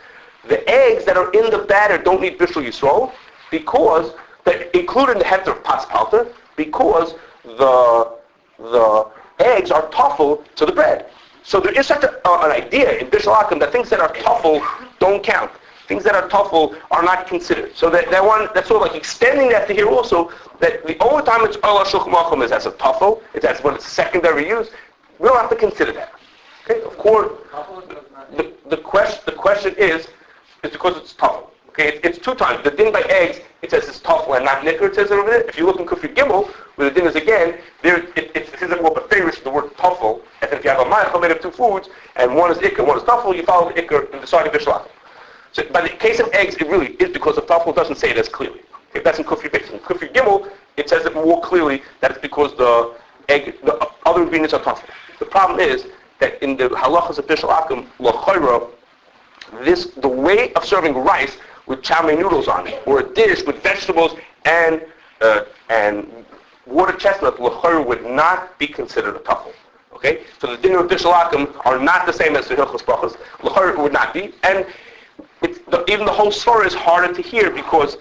The eggs that are in the batter don't need Bishul Yisrael because they're included in the hefter of pas palter, because the eggs are tuffle to the bread. So there is such an idea in Bishul Akum that things that are tuffle don't count. Things that are tuffle are not considered. So that's sort of like extending that to here also, that the only time it's oil shulchan aruch is as a tuffle, it's as when it's secondary use. We don't have to consider that. Okay, of course, the question is because it's tuffle. Okay, it's 2 times. The din by eggs, it says it's tuffle and not nicker, it says it over there. If you look in Kufri Gimel, where the din is again, it says that what favors the word tuffle, and if you have a ma'achal made of 2 foods, and one is ikr, one is tuffle, you follow the ikr in the side of Bishul Akum. So by the case of eggs, it really is because of tuffle. It doesn't say it as clearly. Okay, that's in Kufri Base. In Kufri Gimel, it says it more clearly that it's because the other ingredients are tuffle. The problem is that in the halachas of Bishul Akum, l'chayra, the way of serving rice with chow mein noodles on it, or a dish with vegetables and water chestnut, l'chayra would not be considered a tafel. Okay? So the dinner of Bishul Akum are not the same as the hilchos brachos. L'chayra it would not be. And even the whole story is harder to hear because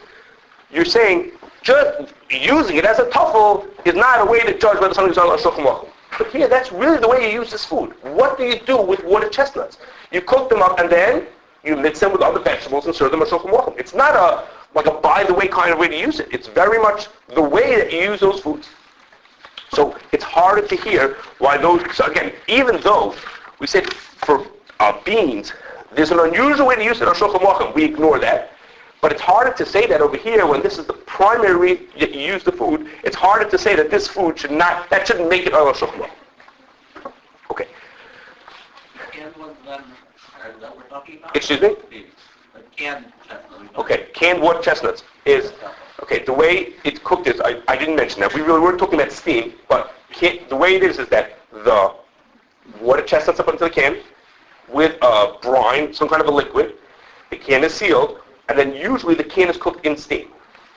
you're saying just using it as a tafel is not a way to judge whether something's on a shulchan aruch. But here, that's really the way you use this food. What do you do with water chestnuts? You cook them up and then you mix them with other vegetables and serve them as shulchan aruch. It's not like a by-the-way kind of way to use it. It's very much the way that you use those foods. So it's harder to hear why those... So again, even though we said for beans, there's an unusual way to use it on shulchan aruch, we ignore that. But it's harder to say that over here when this is the primary way that you use the food. It's harder to say that this food shouldn't make it on shulchan aruch. Okay. Canned ones then, is that what we're talking about? Excuse me? The canned chestnuts. Okay, canned water chestnuts is, okay, the way it's cooked is, I didn't mention that. We really weren't talking about steam, but the way it is that the water chestnuts are put into the can with a brine, some kind of a liquid. The can is sealed, and then usually the can is cooked in steam.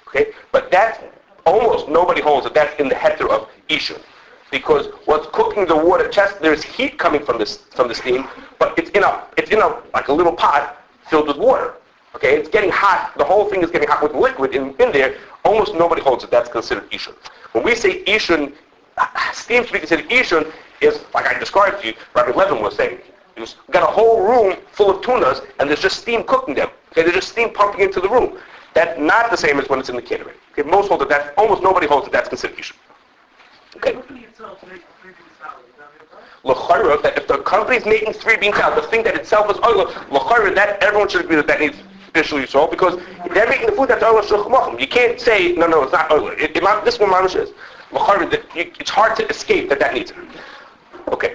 Okay? But that's, almost nobody holds that that's in the heter of ishun. Because what's cooking the water chestnut, there's heat coming from the steam, but it's in a like a little pot filled with water. Okay, it's getting hot. The whole thing is getting hot with liquid in there. Almost nobody holds that that's considered ishun. When we say ishun, steam to be considered ishun is like I described to you. Rabbi Levin was saying, you've got a whole room full of tunas, and there's just steam cooking them. Okay, there's just steam pumping into the room. That's not the same as when it's in the kitchen. Okay, most hold that. Almost nobody holds that that's considered ishun. Okay. L'chayra, that if the company's making 3-bean salad, the thing that itself is oil, l'chayra, that everyone should agree that needs Bishul Yisrael because they're making the food that's oil shulchan aruch. You can't say no, it's not oil. This one mamish is l'chayra. It's hard to escape that needs it. Okay.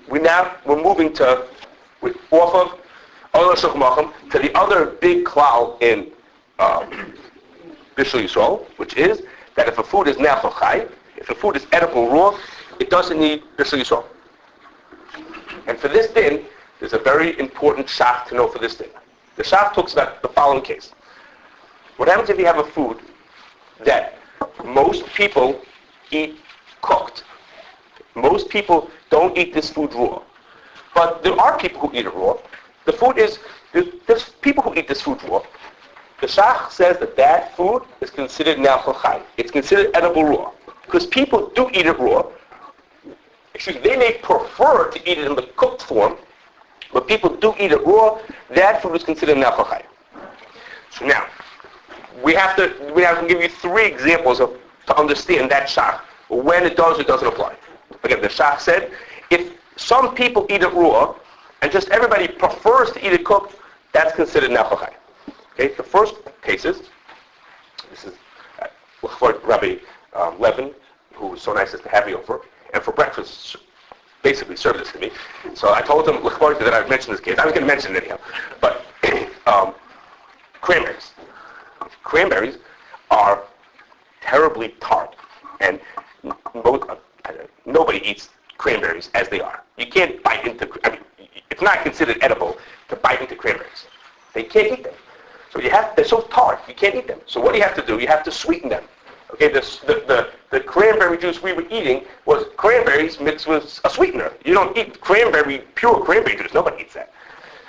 We're moving off of oil shulchan aruch to the other big klal in Bishul Yisrael, which is that if a food is ne'achal chai, if a food is edible raw, it doesn't need Bishul Yisrael. And for this din, there's a very important shach to know for this din. The shach talks about the following case. What happens if you have a food that most people eat cooked? Most people don't eat this food raw. But there are people who eat it raw. The food is, there's people who eat this food raw. The shach says that food is considered ne'achal chai. It's considered edible raw. Because people do eat it raw. They may prefer to eat it in the cooked form, but people do eat it raw. That food is considered ne'achal chai. So now, we have to give you 3 examples to understand that shach, when it does or doesn't apply. Again, the shach said, if some people eat it raw, and just everybody prefers to eat it cooked, that's considered ne'achal chai. Okay, the first case is, this is Rabbi Levin, who was so nice as to have me over, and for breakfast basically served this to me. So I told him that I'd mention this case. I was going to mention it anyhow. But cranberries. Cranberries are terribly tart, and nobody eats cranberries as they are. You can't bite into, it's not considered edible to bite into cranberries. They can't eat them. So they're so tart, you can't eat them. So what do you have to do? You have to sweeten them. Okay, the cranberry juice we were eating was cranberries mixed with a sweetener. You don't eat pure cranberry juice. Nobody eats that.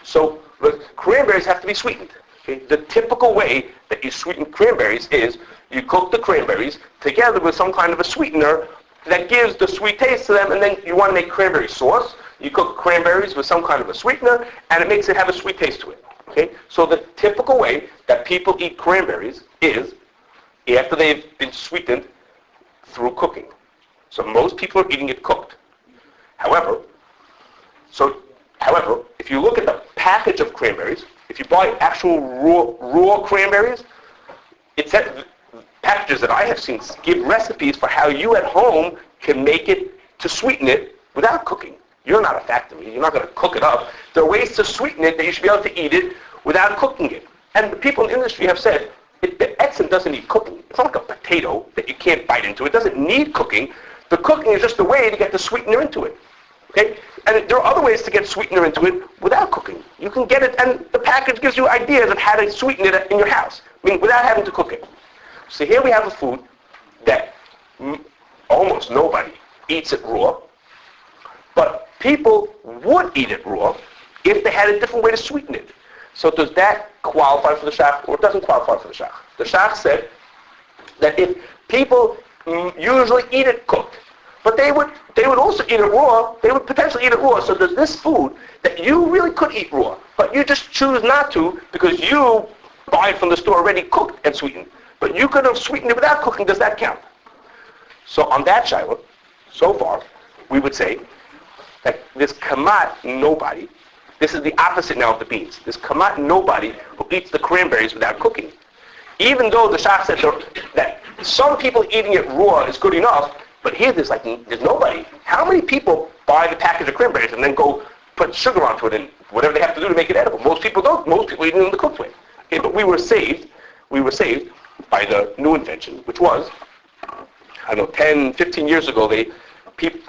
So the cranberries have to be sweetened. Okay, the typical way that you sweeten cranberries is you cook the cranberries together with some kind of a sweetener that gives the sweet taste to them, and then you want to make cranberry sauce. You cook cranberries with some kind of a sweetener, and it makes it have a sweet taste to it. Okay, so the typical way that people eat cranberries is after they've been sweetened through cooking. So most people are eating it cooked. However, if you look at the package of cranberries, if you buy actual raw cranberries, it says packages that I have seen give recipes for how you at home can make it to sweeten it without cooking. You're not a factory. You're not going to cook it up. There are ways to sweeten it that you should be able to eat it without cooking it. And the people in the industry have said, the etzem doesn't need cooking. It's not like a potato that you can't bite into. It doesn't need cooking. The cooking is just a way to get the sweetener into it. Okay? And there are other ways to get sweetener into it without cooking. You can get it, and the package gives you ideas of how to sweeten it in your house. I mean, without having to cook it. So here we have a food that almost nobody eats it raw, but people would eat it raw if they had a different way to sweeten it. So does that qualify for the shach, or it doesn't qualify for the shach? The shach said that if people usually eat it cooked, but they would also eat it raw, they would potentially eat it raw. So does this food that you really could eat raw, but you just choose not to because you buy it from the store already cooked and sweetened, but you could have sweetened it without cooking, does that count? So on that shiloh, so far, we would say that this kamat nobody, this is the opposite now of the beans. This kamat nobody who eats the cranberries without cooking. Even though the shach said that some people eating it raw is good enough, but here there's nobody. How many people buy the package of cranberries and then go put sugar onto it and whatever they have to do to make it edible? Most people don't. Most people eat it in the cooked way. Okay, but we were saved by the new invention, which was, I don't know, 10, 15 years ago,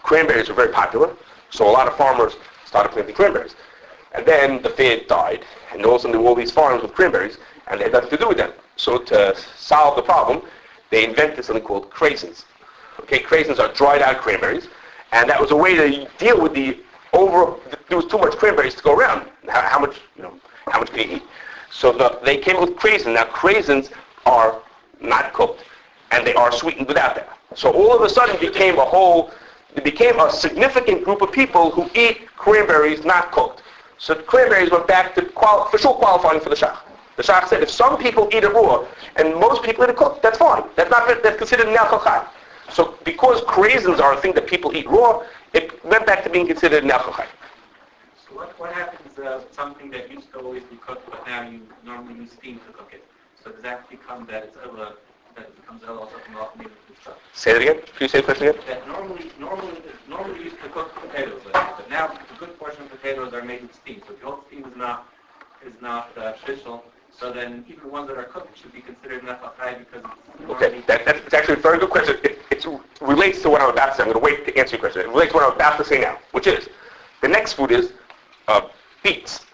cranberries were very popular, so a lot of farmers started planting cranberries. And then the fad died, and all of a sudden there were all these farms with cranberries, and they had nothing to do with them. So to solve the problem, they invented something called craisins. Okay, craisins are dried out cranberries, and that was a way to deal with there was too much cranberries to go around. How much can you eat? So they came up with craisins. Now craisins are not cooked, and they are sweetened without that. So all of a sudden it became a significant group of people who eat cranberries not cooked. So the cranberries went back to for sure qualifying for the shach. The shach said if some people eat it raw and most people eat it cooked, that's fine. That's considered an alcohol. So because craisins are a thing that people eat raw, it went back to being considered an alcohol. So what happens something that used to always be cooked, but now you normally use steam to cook it? So does that become that it's that it becomes also made with stuff? Say it again. Can you say the question again? That normally used to cook potatoes with it, but now a good portion of potatoes are made with steam. So if the whole steam is not official, so then even ones that are cooked should be considered nefachai because it's Okay, that's actually a very good question. It relates to what I'm about to say. I'm going to wait to answer your question. It relates to what I'm about to say now, which is, the next food is beets.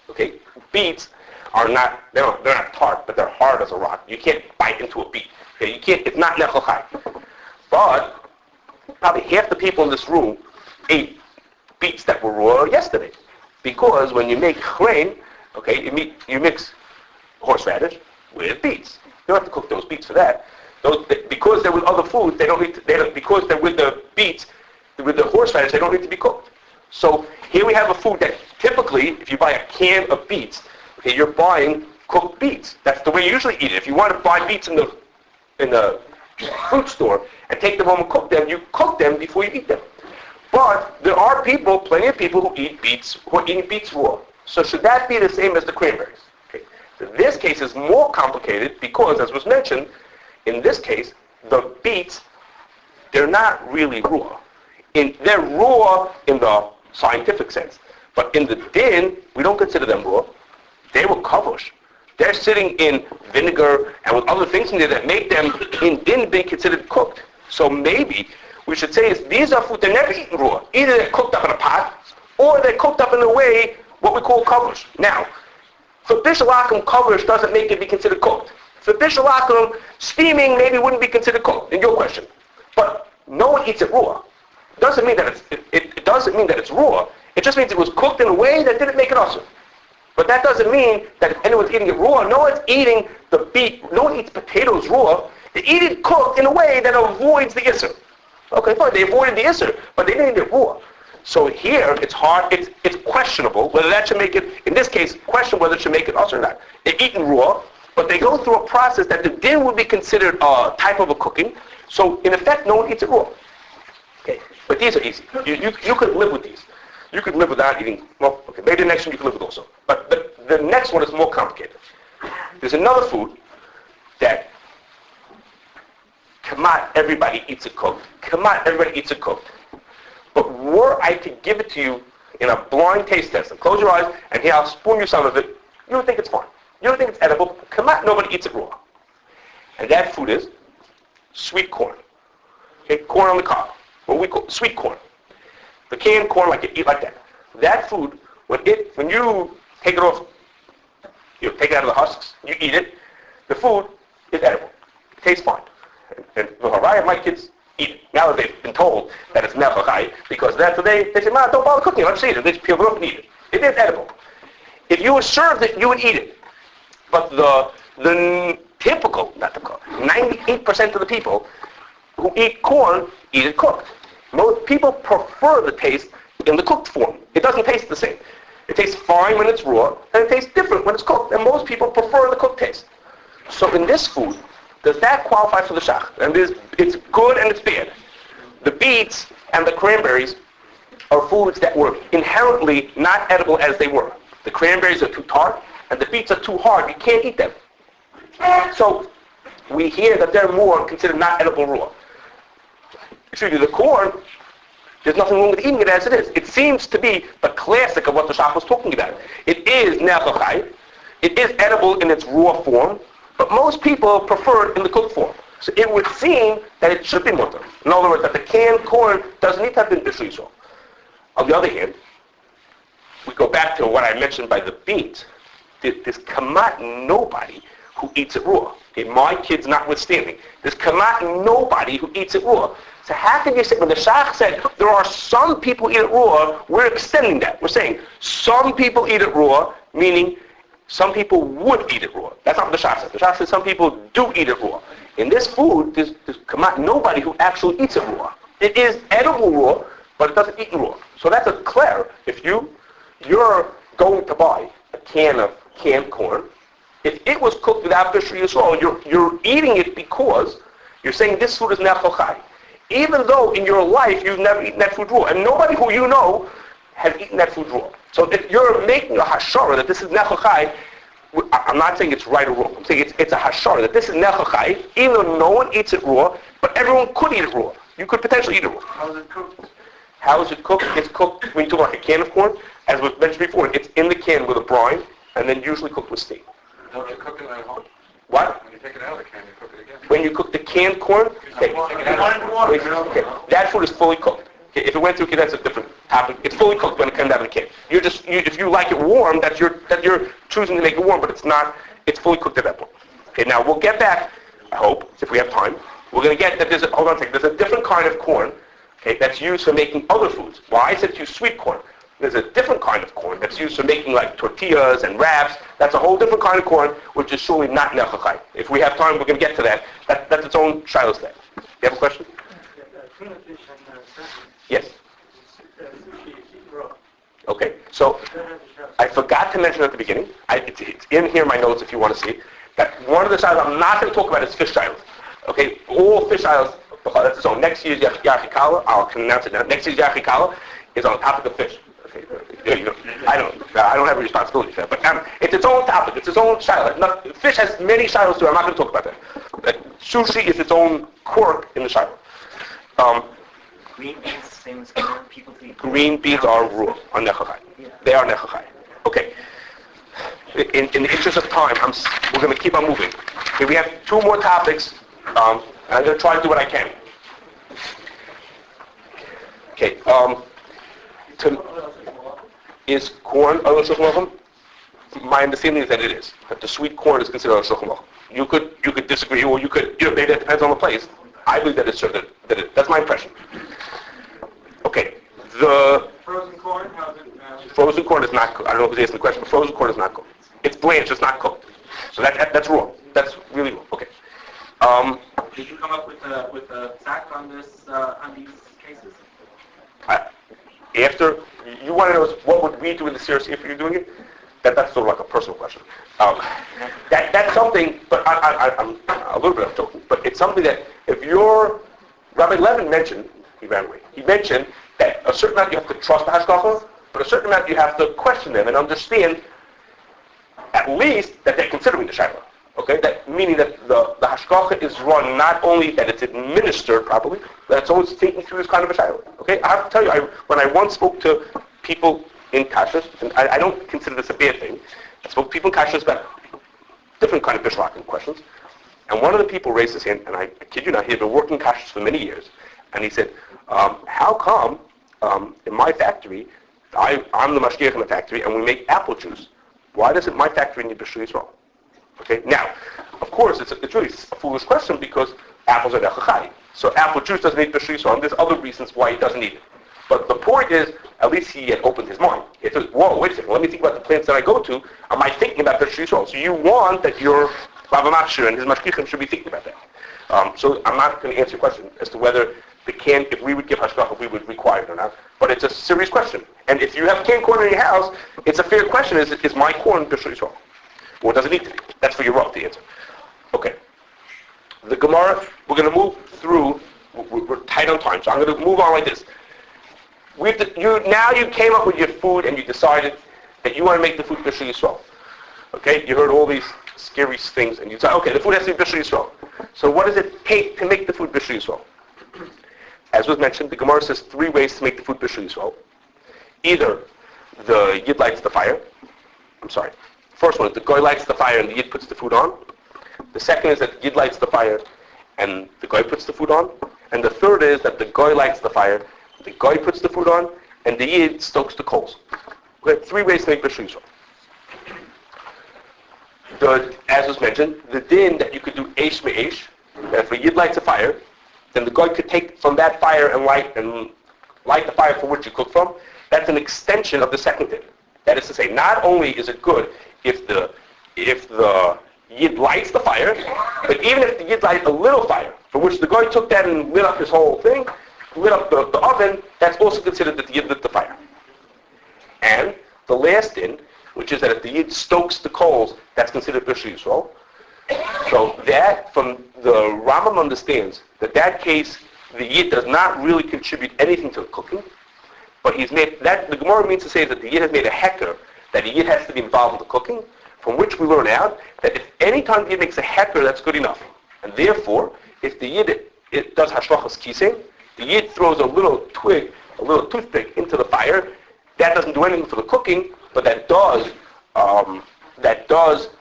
Okay, beets are they're not tart, but they're hard as a rock. You can't bite into a beet. Okay, it's not nefachai. But probably half the people in this room ate beets that were raw yesterday. Because when you make chrein, okay, you mix horseradish with beets. You don't have to cook those beets for that. Because they're with other foods, because they're with the beets, with the horseradish, they don't need to be cooked. So here we have a food that typically, if you buy a can of beets, okay, you're buying cooked beets. That's the way you usually eat it. If you want to buy beets in the fruit store and take them home and cook them, you cook them before you eat them. But there are plenty of people who eat beets, who are eating beets raw. So should that be the same as the cranberries? Okay. So this case is more complicated because, as was mentioned, in this case, the beets, they're not really raw. They're raw in the scientific sense. But in the din, we don't consider them raw. They were kavush. They're sitting in vinegar and with other things in there that make them, in din, be considered cooked. So maybe we should say these are food, they're never eaten raw. Either they're cooked up in a pot, or they're cooked up in a way, what we call kavush. Now, for Bishul Akum, kavush doesn't make it be considered cooked. For Bishul Akum, steaming maybe wouldn't be considered cooked, in your question. But no one eats it raw. Doesn't mean that it doesn't mean that it's raw. It just means it was cooked in a way that didn't make it awesome. But that doesn't mean that if anyone's eating it raw, no one's eating the beet, no one eats potatoes raw. They eat it cooked in a way that avoids the isser. Okay, fine, they avoided the isser, but they didn't eat it raw. So here, it's hard, it's questionable whether that should make it, in this case, question whether it should make it us or not. They're eaten raw, but they go through a process that the din would be considered a type of a cooking. So in effect, no one eats it raw. Okay, but these are easy. You could live with these. You could live without eating, well, okay, maybe the next one you can live with also. But the next one is more complicated. There's another food that kamat, everybody eats it cooked. Kamat, everybody eats it cooked. But were I to give it to you in a blind taste test, and close your eyes, and here I'll spoon you some of it, you would think it's fine. You would think it's edible. Kamat, nobody eats it raw. And that food is sweet corn. Okay, corn on the cob. what we call sweet corn. The canned corn, like you eat like that. That food, when you take it off, you take it out of the husks, you eat it, the food is edible. It tastes fine. And the Haraya, my kids eat it. Now that they've been told that it's nefachai, because that's what they say, Ma, don't bother cooking it, let's eat it. They just peel it off and eat it. It is edible. If you were served it, you would eat it. But the typical, not typical, 98% of the people who eat corn eat it cooked. Most people prefer the taste in the cooked form. It doesn't taste the same. It tastes fine when it's raw, and it tastes different when it's cooked. And most people prefer the cooked taste. So in this food, does that qualify for the shach? And it's good and it's bad. The beets and the cranberries are foods that were inherently not edible as they were. The cranberries are too tart, and the beets are too hard. You can't eat them. So we hear that they're more considered not edible raw. Excuse me, the corn, there's nothing wrong with eating it as it is. It seems to be the classic of what the Shach was talking about. It is nefachai. It is edible in its raw form, but most people prefer it in the cooked form. So it would seem that it should be mutter. In other words, that the canned corn doesn't need to have been bishul. On the other hand, we go back to what I mentioned by the beets. There's kamat nobody who eats it raw. Okay, my kids notwithstanding. There's kamat nobody who eats it raw. So how can you say, when the Shach said there are some people who eat it raw, we're extending that. We're saying some people eat it raw, meaning some people would eat it raw. That's not what the Shach said. The Shach said some people do eat it raw. In this food, there's nobody who actually eats it raw. It is edible raw, but it doesn't eat raw. So that's a clear. If you're going to buy a can of canned corn, if it was cooked without bishul yisrael, you're eating it because you're saying this food is nefachai. Even though in your life you've never eaten that food raw, and nobody who you know has eaten that food raw. So if you're making a hashara that this is nefachai, I'm not saying it's right or wrong. I'm saying it's a hashara that this is nefachai, even though no one eats it raw, but everyone could eat it raw. You could potentially eat it raw. How is it cooked? How is it cooked? It's cooked when you talk about a can of corn, as was mentioned before. It's in the can with a brine, and then usually cooked with steam. Don't you cook it at home? What? When you take it out of the can, you cook it again. When you cook the canned corn, okay, that food is fully cooked. Okay, if it went through, okay, that's a different topic. It's fully cooked when it comes out of the can. If you like it warm, that you're choosing to make it warm, but it's not. It's fully cooked at that point. Okay, now we'll get back. I hope, if we have time, we're going to get that. Hold on a second. There's a different kind of corn, okay, that's used for making other foods. Well, I said to you sweet corn. There's a different kind of corn that's used for making like tortillas and wraps. That's a whole different kind of corn, which is surely not nefachai. If we have time, we're going to get to that. That's its own shiloh step. You have a question? Yes. Okay. So I forgot to mention at the beginning. It's in here in my notes if you want to see that one of the shilohs I'm not going to talk about is fish shilohs. Okay. All fish shilohs. That's its own. Next year's yachikala. I'll announce it now. Next year's yachikala is on the topic of fish. I don't have a responsibility for that, but it's its own topic. It's its own shiloh. Fish has many shilohs too. I'm not going to talk about that. Sushi is its own quirk in the shiloh. Green beans, same as corn, people eat. Green beans are raw, are nechachai. They are nechachai. Okay. In the interest of time, we're going to keep on moving. Okay, we have two more topics. I'm going to try to do what I can. Okay. Is corn a shulchan aruch? My understanding is that it is. That the sweet corn is considered a shulchan aruch. You could disagree, or you could, maybe that depends on the place. I believe that it's certain. That's my impression. Okay. The Frozen corn, how's it? frozen corn is not cooked. I don't know who's asking the question, but frozen corn is not cooked. It's blanched, it's not cooked. So that's raw. That's really raw. Okay. Did you come up with a fact on these cases? After you want to know what would we do in the series if you're doing it? That's sort of like a personal question. That's something, but I'm a little bit joking, but it's something that if Rabbi Levin mentioned, he ran away. He mentioned that a certain amount you have to trust the hashgacha, but a certain amount you have to question them and understand at least that they're considering the shiloh. Okay, that meaning that the hashgacha is run not only that it's administered properly, but it's always thinking through this kind of a shiloh. Okay, I have to tell you, when I once spoke to people in Kashrus, and I don't consider this a bad thing, I spoke to people in Kashrus about different kind of Bishul Akum questions, and one of the people raised his hand, and I kid you not, he had been working Kashrus for many years, And he said, how come in my factory, I'm the mashgiach in the factory, and we make apple juice? Why doesn't my factory need Bishul Yisrael? Okay, now, of course, it's really a foolish question because apples are nechachai. So apple juice doesn't need Bishul Yisrael, and there's other reasons why he doesn't need it. But the point is, at least he had opened his mind. He said, whoa, wait a second, let me think about the plants that I go to. Am I thinking about Bishul Yisrael? So you want that your Bava Machshir and his mashgichim should be thinking about that. So I'm not going to answer your question as to whether if we would give hashgacha, we would require it or not. But it's a serious question. And if you have canned corn in your house, it's a fair question. Is my corn Bishul Yisrael? Or does it need to be? That's for your Rav to answer. Okay. The Gemara, we're going to move through. We're tight on time, so I'm going to move on like this. Now you came up with your food and you decided that you want to make the food Bishul Yisrael. Okay? You heard all these scary things and you said, okay, the food has to be Bishul Yisrael. So what does it take to make the food Bishul Yisrael? As was mentioned, the Gemara says 3 ways to make the food Bishul Yisrael. Either the Yid lights the fire. First one is the Goy lights the fire and the Yid puts the food on. The second is that the Yid lights the fire and the Goy puts the food on. And the third is that the Goy lights the fire, the Goy puts the food on, and the Yid stokes the coals. We have 3 ways to make Bishul Yisrael. As was mentioned, the din that you could do Eish Me'esh, that if a Yid lights a fire, then the Goy could take from that fire and light the fire from which you cook from. That's an extension of the second din. That is to say, not only is it good if the Yid lights the fire, but even if the Yid lights a little fire, for which the Goy took that and lit up his whole thing, lit up the oven, that's also considered that the Yid lit the fire. And the last din, which is that if the Yid stokes the coals, that's considered Bishul Yisrael. So that, from the Rambam understands that case, the Yid does not really contribute anything to the cooking, but he's made that. The Gemara means to say that the Yid has made a hecker that the Yid has to be involved in the cooking, from which we learn out that if any time the Yid makes a hecker, that's good enough. And therefore, if the Yid does hashvachas kisei, the Yid throws a little twig, a little toothpick into the fire, that doesn't do anything for the cooking, but that does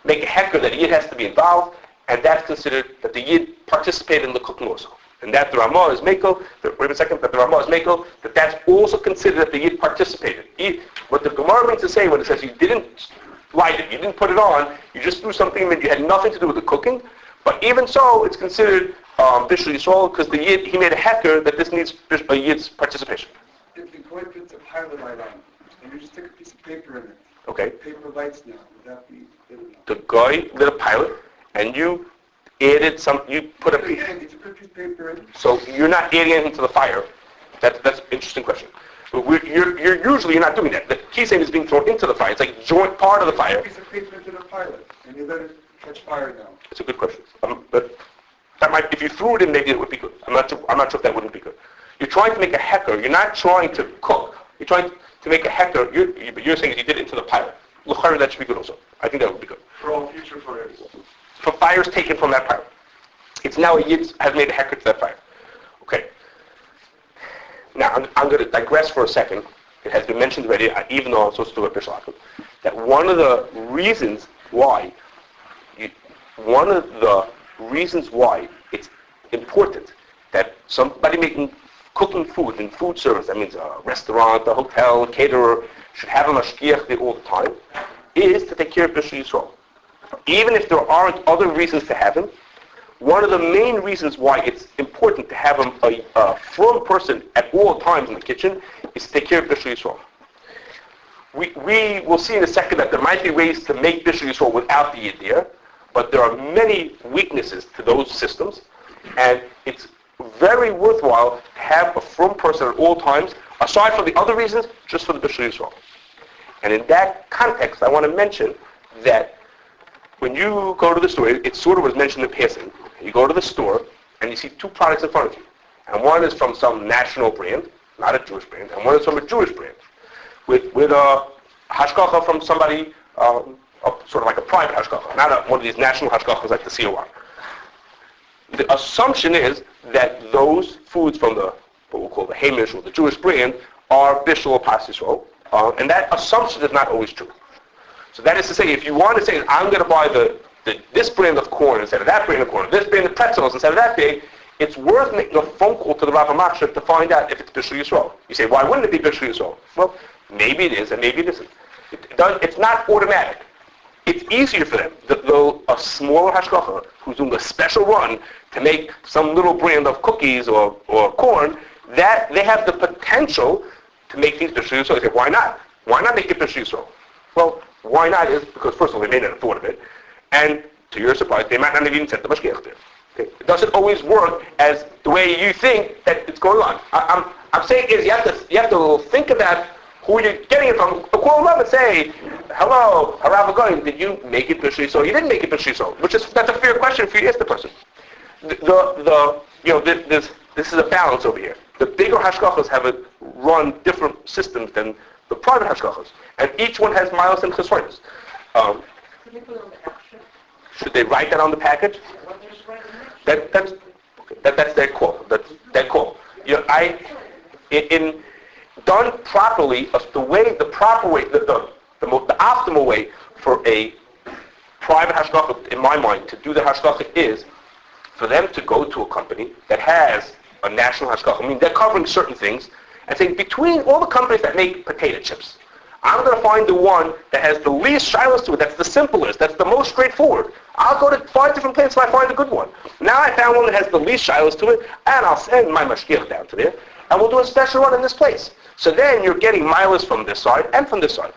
make a hecker that the Yid has to be involved, and that's considered that the Yid participated in the cooking also. And that the Ramah is Mako, that's also considered that the Yid participated. What the Gemara means to say when it says you didn't light it, you didn't put it on, you just threw something in that you had nothing to do with the cooking, but even so, it's considered Bishul Yisrael because the Yid, he made a hecker that this needs a Yid's participation. If the Goy puts a pilot light on, and you just stick a piece of paper in it, Okay. paper lights now, would that be good enough? The Goy lit a pilot, and you added you put a piece. If you put a piece of paper in, So you're not adding anything to the fire. That's an interesting question. You're usually not doing that. The kisei is being thrown into the fire. It's like joint part of the fire. a piece of paper into the pilot, and you let it catch fire now. It's a good question. But that might, if you threw it in, maybe it would be good. I'm not sure if that wouldn't be good. You're trying to make a hecker. You're not trying to cook. You're trying to make a hecker. You're saying you did it into the pilot. L'chara, that should be good also. I think that would be good. For all future fires. For fires taken from that pilot. It's now a Yid has made a hecker to that fire. Okay. Now, I'm going to digress for a second. It has been mentioned already, even though I'm supposed to do a Bishul Akum, that one of the reasons why it's important that somebody cooking food in food service, that means a restaurant, a hotel, a caterer, should have a mashgiach there all the time, is to take care of Bishul Yisrael. Even if there aren't other reasons to have him, one of the main reasons why it's important to have a firm person at all times in the kitchen is to take care of Bishul Yisrael. We will see in a second that there might be ways to make Bishul Yisrael without the Yid there, but there are many weaknesses to those systems, and it's very worthwhile to have a firm person at all times, aside from the other reasons, just for the Bishul Yisrael. And in that context, I want to mention that when you go to the store, it sort of was mentioned in passing, you go to the store and you see 2 products in front of you. And one is from some national brand, not a Jewish brand, and one is from a Jewish brand, with a hashgacha from somebody, sort of like a private hashgacha, not one of these national hashgachas like the COR. The assumption is that those foods from what we'll call the Hamish or the Jewish brand are Bishul or Pas Yisrael, and that assumption is not always true. So that is to say, if you want to say, I'm going to buy this brand of corn instead of that brand of corn, this brand of pretzels instead of that bag, it's worth making a phone call to the Rav HaMachshir to find out if it's Bishul Yisrael. You say, why wouldn't it be Bishul Yisrael? Well, maybe it is and maybe it isn't. It's not automatic. It's easier for them. A smaller hashgacha who's doing a special run to make some little brand of cookies or corn, that they have the potential to make things Bishul Yisrael. You say, why not? Why not make it Bishul Yisrael? Well, why not is because first of all, they may not have thought of it, and to your surprise, they might not have even sent the mashgiach there. Okay? It doesn't always work as the way you think that it's going on. I'm saying is you have to think about who you're getting it from. Call them up and say, hello, Harav Agoyim, did you make it Bishul Yisrael? You didn't make it Bishul Yisrael, that's a fair question for you to ask the person. This is a balance over here. The bigger hashgachas have run different systems than the private hashgachas, and each one has miles and chesronos. Should they write that on the package? That's their call. That's their call. In done properly, the optimal way for a private hashgacha, in my mind, to do the hashgacha is for them to go to a company that has a national hashgacha. I mean, they're covering certain things, and saying between all the companies that make potato chips, I'm going to find the one that has the least shilas to it, that's the simplest, that's the most straightforward. I'll go to 5 different places until I find a good one. Now I found one that has the least shilas to it, and I'll send my mashgiach down to there, and we'll do a special run in this place. So then you're getting milas from this side and from this side.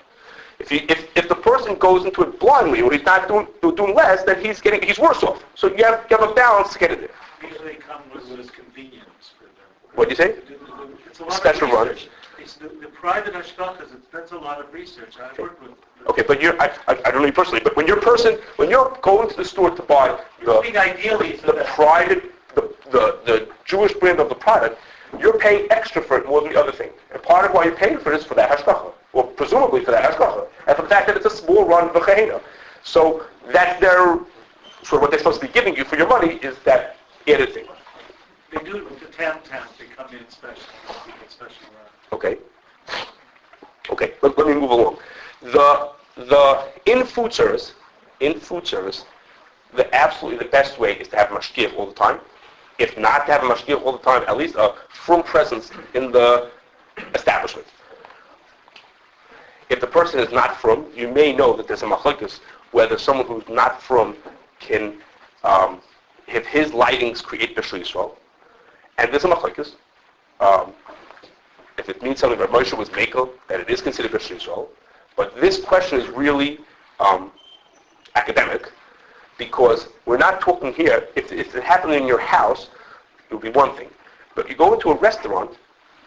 If the person goes into it blindly, or he's not doing less, then he's worse off. So you have a balance to get it there. Usually come with his convenience for them. What do you say? It's a lot Special of run. research. It's the private hashgachas, that's a lot of research. I've worked with... Okay, but I don't know you personally, but when you're going to the store to buy Ideally, so the private, the Jewish brand of the product, you're paying extra for it more than the other thing. And part of why you're paying for it is for that hashgacha, or presumably for that hashgacha, and for the fact that it's a small run of a chehena. So that's what they're supposed to be giving you for your money is that added thing. They do it with the town, they come in special run. Okay, let me move along. In food service, absolutely the best way is to have a mashgiach all the time. If not to have a mashgiach all the time, at least a firm presence in the establishment. If the person is not from, you may know that there's a machlokes whether someone who's not from can, if his lightings create Bishul Yisrael, and there's a machlokes. If it means something that Moshe was Mekel, that it is considered Bishul Yisrael. But this question is really academic, because we're not talking here, if it happened in your house, it would be one thing. But you go into a restaurant,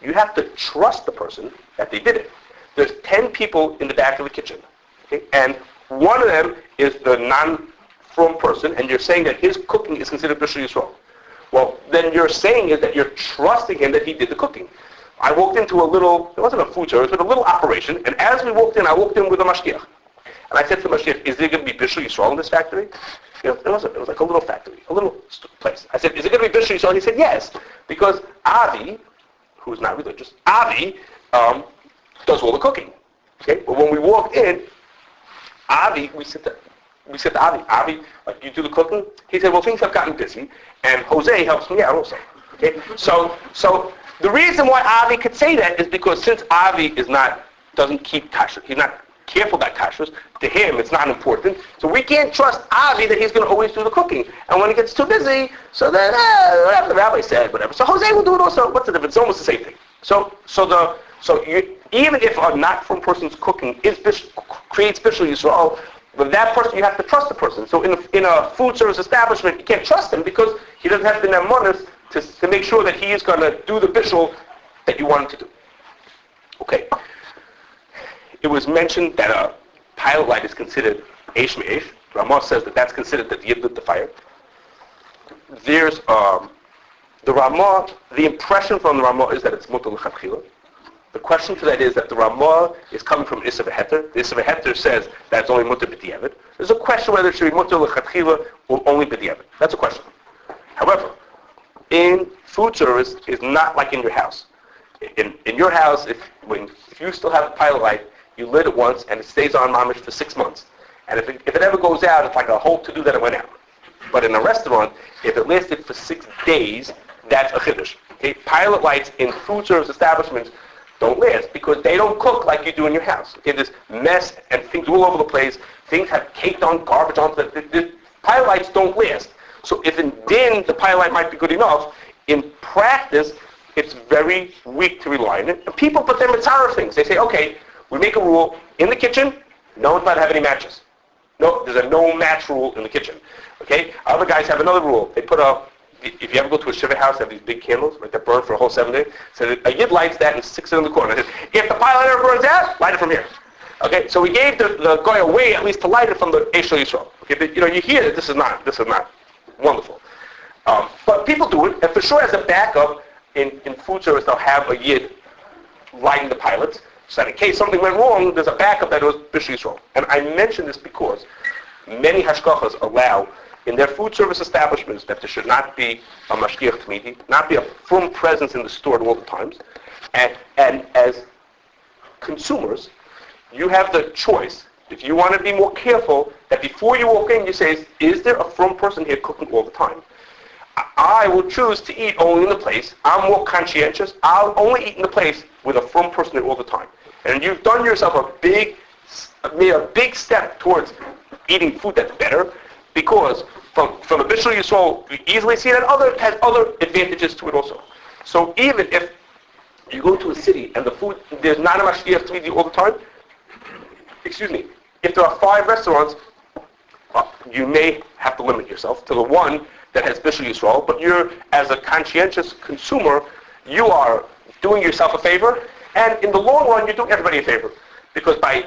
you have to trust the person that they did it. There's 10 people in the back of the kitchen, okay? And one of them is the non-from person, and you're saying that his cooking is considered Bishul Yisrael. Well, then you're saying is that you're trusting him that he did the cooking. I walked into it wasn't a food service, but a little operation, and as we walked in, I walked in with a mashgiach. And I said to the mashgiach, is there going to be Bishul Yisrael in this factory? It was like a little factory, a little place. I said, is it going to be Bishul Yisrael? He said, yes, because Avi, who's not religious, Avi does all the cooking. Okay? But when we walked in, Avi, we said to Avi, you do the cooking? He said, well, things have gotten busy, and Jose helps me out also. Okay? So the reason why Avi could say that is because since Avi doesn't keep kashrus, he's not careful about kashrus, to him it's not important, so we can't trust Avi that he's going to always do the cooking. And when he gets too busy, so then, whatever the rabbi said, whatever. So Jose will do it also. What's the difference? It's almost the same thing. Even if a not-from person's cooking creates Bishul Yisrael, but that person, you have to trust the person. So in a food service establishment, you can't trust him because he doesn't have the nemonis to make sure that he is going to do the bishul that you want him to do. Okay. It was mentioned that a pilot light is considered eish me'esh. Ramah says that that's considered that yid lit the fire. There's the Ramah. The impression from the Ramah is that it's mutar l'chadchila. The question to that is that the Ramah is coming from Issa v'heter. The Issa v'heter says that it's only mutar b'diavad. There's a question whether it should be mutar l'chadchila or only b'diavad. That's a question. However, in food service is not like in your house. In your house, if you still have a pilot light, you lit it once and it stays on mamish for 6 months. And if it ever goes out, it's like a whole to-do that it went out. But in a restaurant, if it lasted for 6 days, That's a chiddush. Okay? Pilot lights in food service establishments don't last because they don't cook like you do in your house. Okay? There's mess and things all over the place. Things have caked on garbage on them. The pilot lights don't last. So if in din the pilot light might be good enough, in practice it's very weak to rely on it. And people put their mitzvah things. They say, okay, we make a rule in the kitchen, no one's allowed to have any matches. No, there's a no match rule in the kitchen. Okay? Other guys have another rule. They put if you ever go to a shiva house, they have these big candles, right, that burn for a whole 7 days. So a yid lights that and sticks it in the corner. If the pilot ever burns out, light it from here. Okay? So we gave the guy a way at least to light it from the Eshel Yisrael. Okay? But, you hear that this is not wonderful. But people do it, and for sure as a backup, in food service they'll have a yid lighting the pilots, so that in case something went wrong, there's a backup that was Bishul Yisrael. And I mention this because many hashgachas allow in their food service establishments that there should not be a mashgiach tmidi, not be a firm presence in the store at all the times. And as consumers, you have the choice, if you want to be more careful, that before you walk in, you say, is there a firm person here cooking all the time? I will choose to eat only in the place. I'm more conscientious. I'll only eat in the place with a firm person there all the time. And you've done yourself made a big step towards eating food that's better, because from a Bishul Yisrael, you easily see that it has other advantages to it also. So even if you go to a city and the food, there's not a mashgiach tmidi all the time, if there are 5 restaurants, you may have to limit yourself to the one that has Bishul Yisrael, but you're, as a conscientious consumer, you are doing yourself a favor, and in the long run, you're doing everybody a favor. Because by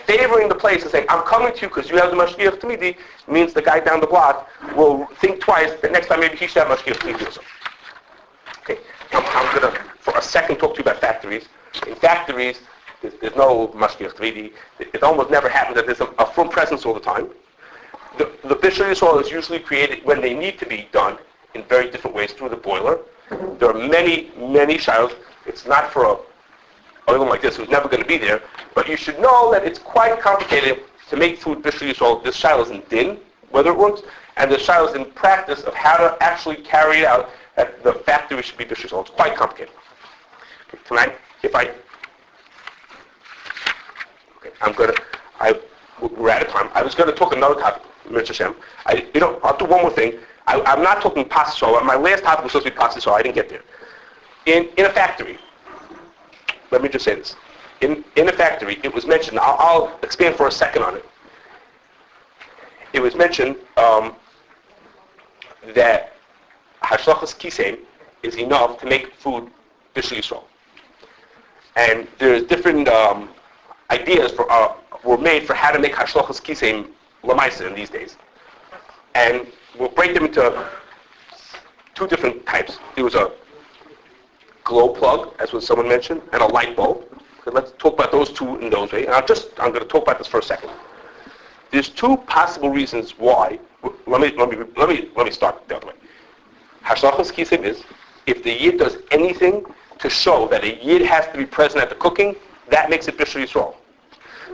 favoring the place and saying, I'm coming to you because you have the mashgiach tmidi, means the guy down the block will think twice that next time maybe he should have mashgiach tmidi also. Okay, I'm going to, for a second, talk to you about factories. In factories, there's no mashgiach tmidi. It almost never happens that there's a firm presence all the time. The Bishul Yisrael is usually created when they need to be done in very different ways through the boiler. There are many, many shilos. It's not for a oil like this who's never going to be there, but you should know that it's quite complicated to make food Bishul Yisrael. This shilos in din, whether it works, and the shilos in practice of how to actually carry it out, that the factory should be Bishul Yisrael. It's quite complicated. Okay, tonight, we're out of time. I was going to talk another topic, Mr. Hashem. I'll do one more thing. I'm not talking pasisol. My last topic was supposed to be pasisol. I didn't get there. In a factory, let me just say this. In a factory, it was mentioned, I'll expand for a second on it. It was mentioned that hashlochas kisein is enough to make food Bishul Yisrael. And there's different ideas were made for how to make hashlochas kisein lamaisa in these days. And we'll break them into 2 different types. There was a glow plug, as was someone mentioned, and a light bulb. Okay, let's talk about those 2 in those ways. And I'm going to talk about this for a second. There's 2 possible reasons why. Let me start the other way. Hashlochas kisein is if the yid does anything to show that a yid has to be present at the cooking, that makes it Bishul Yisrael.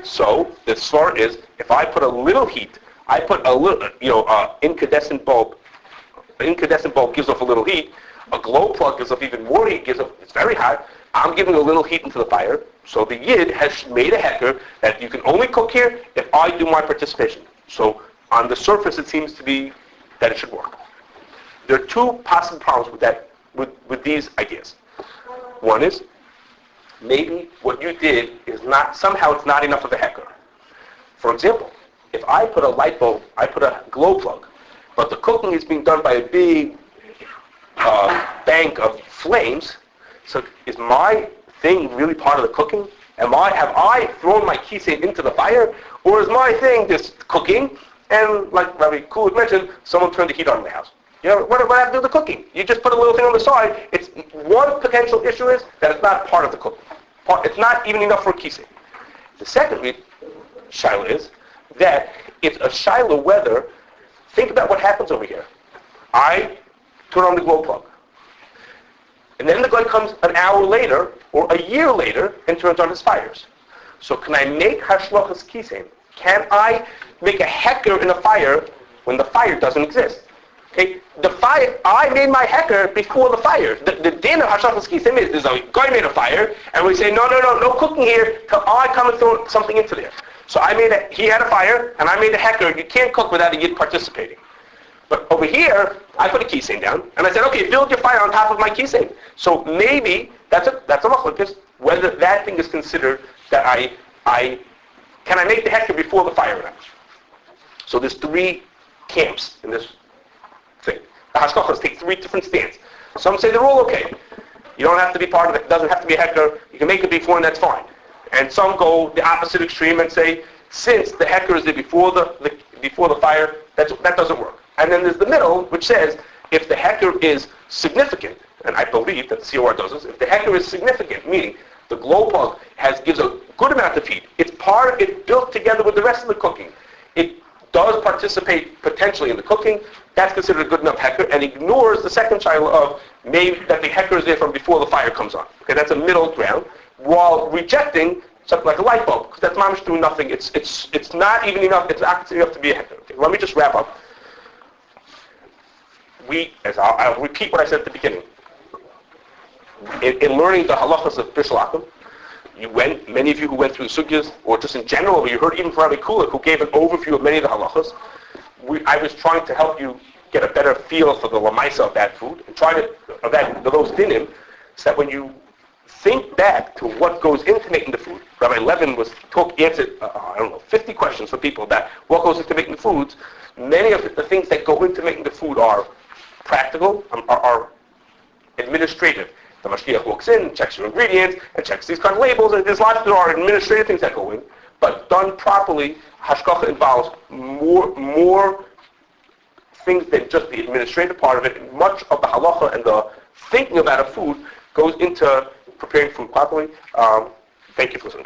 So the svara is if I put a little heat, I put a little, incandescent bulb. An incandescent bulb gives off a little heat. A glow plug gives off even more heat. It's very hot. I'm giving a little heat into the fire. So the yid has made a hecker that you can only cook here if I do my participation. So on the surface, it seems to be that it should work. There are 2 possible problems with that, with these ideas. One is maybe what you did is somehow it's not enough of a hecker. For example, if I put a light bulb, I put a glow plug, but the cooking is being done by a big bank of flames, so is my thing really part of the cooking? Have I thrown my kisein into the fire, or is my thing just cooking, and like Rabbi Kuhn mentioned, someone turned the heat on in the house? What happened to do with the cooking? You just put a little thing on the side. It's one potential issue is that it's not part of the cooking. It's not even enough for a kisein. The second shiloh is that it's a shiloh whether, think about what happens over here. I turn on the glow plug. And then the guy comes an hour later or a year later and turns on his fires. So can I make hashlochas kisein? Can I make a hecker in a fire when the fire doesn't exist? Okay, the fire, I made my hecker before the fire. The din of Hashachas Kisim is a guy made a fire, and we say, no cooking here, I come and throw something into there. So he had a fire, and I made a hecker. You can't cook without a yid participating. But over here, I put a keychain down, and I said, okay, build your fire on top of my keychain. So maybe that's a machlokes, whether that thing is considered that can I make the hecker before the fire or not? So there's three camps in this thing. The hashkachas take three different stands. Some say they're all okay. You don't have to be part of it. It doesn't have to be a hecker. You can make it before, and that's fine. And some go the opposite extreme and say, since the hecker is there before the fire, that doesn't work. And then there's the middle, which says, if the hecker is significant, and I believe that the COR does this, if the hecker is significant, meaning the glow plug gives a good amount of heat, it's built together with the rest of the cooking. It does participate potentially in the cooking, that's considered a good enough hecker, and ignores the second child of maybe that the hecker is there from before the fire comes on. Okay, that's a middle ground, while rejecting something like a light bulb, because that's mamish doing nothing. It's not even enough. It's not enough to be a hecker. Okay, let me just wrap up. I'll repeat what I said at the beginning. In learning the halachas of Bishul Akum, many of you who went through the sugyas, or just in general, you heard even from Rabbi Kulak, who gave an overview of many of the halachas. I was trying to help you get a better feel for the lamaisa of that food, and those dinim, so that when you think back to what goes into making the food. Rabbi Levin answered 50 questions for people about what goes into making the foods. Many of the things that go into making the food are practical, are administrative. The mashgiach walks in, checks your ingredients, and checks these kind of labels, and there's lots of administrative things that go in. But done properly, hashgacha involves more things than just the administrative part of it. Much of the halacha and the thinking about a food goes into preparing food properly. Thank you for listening.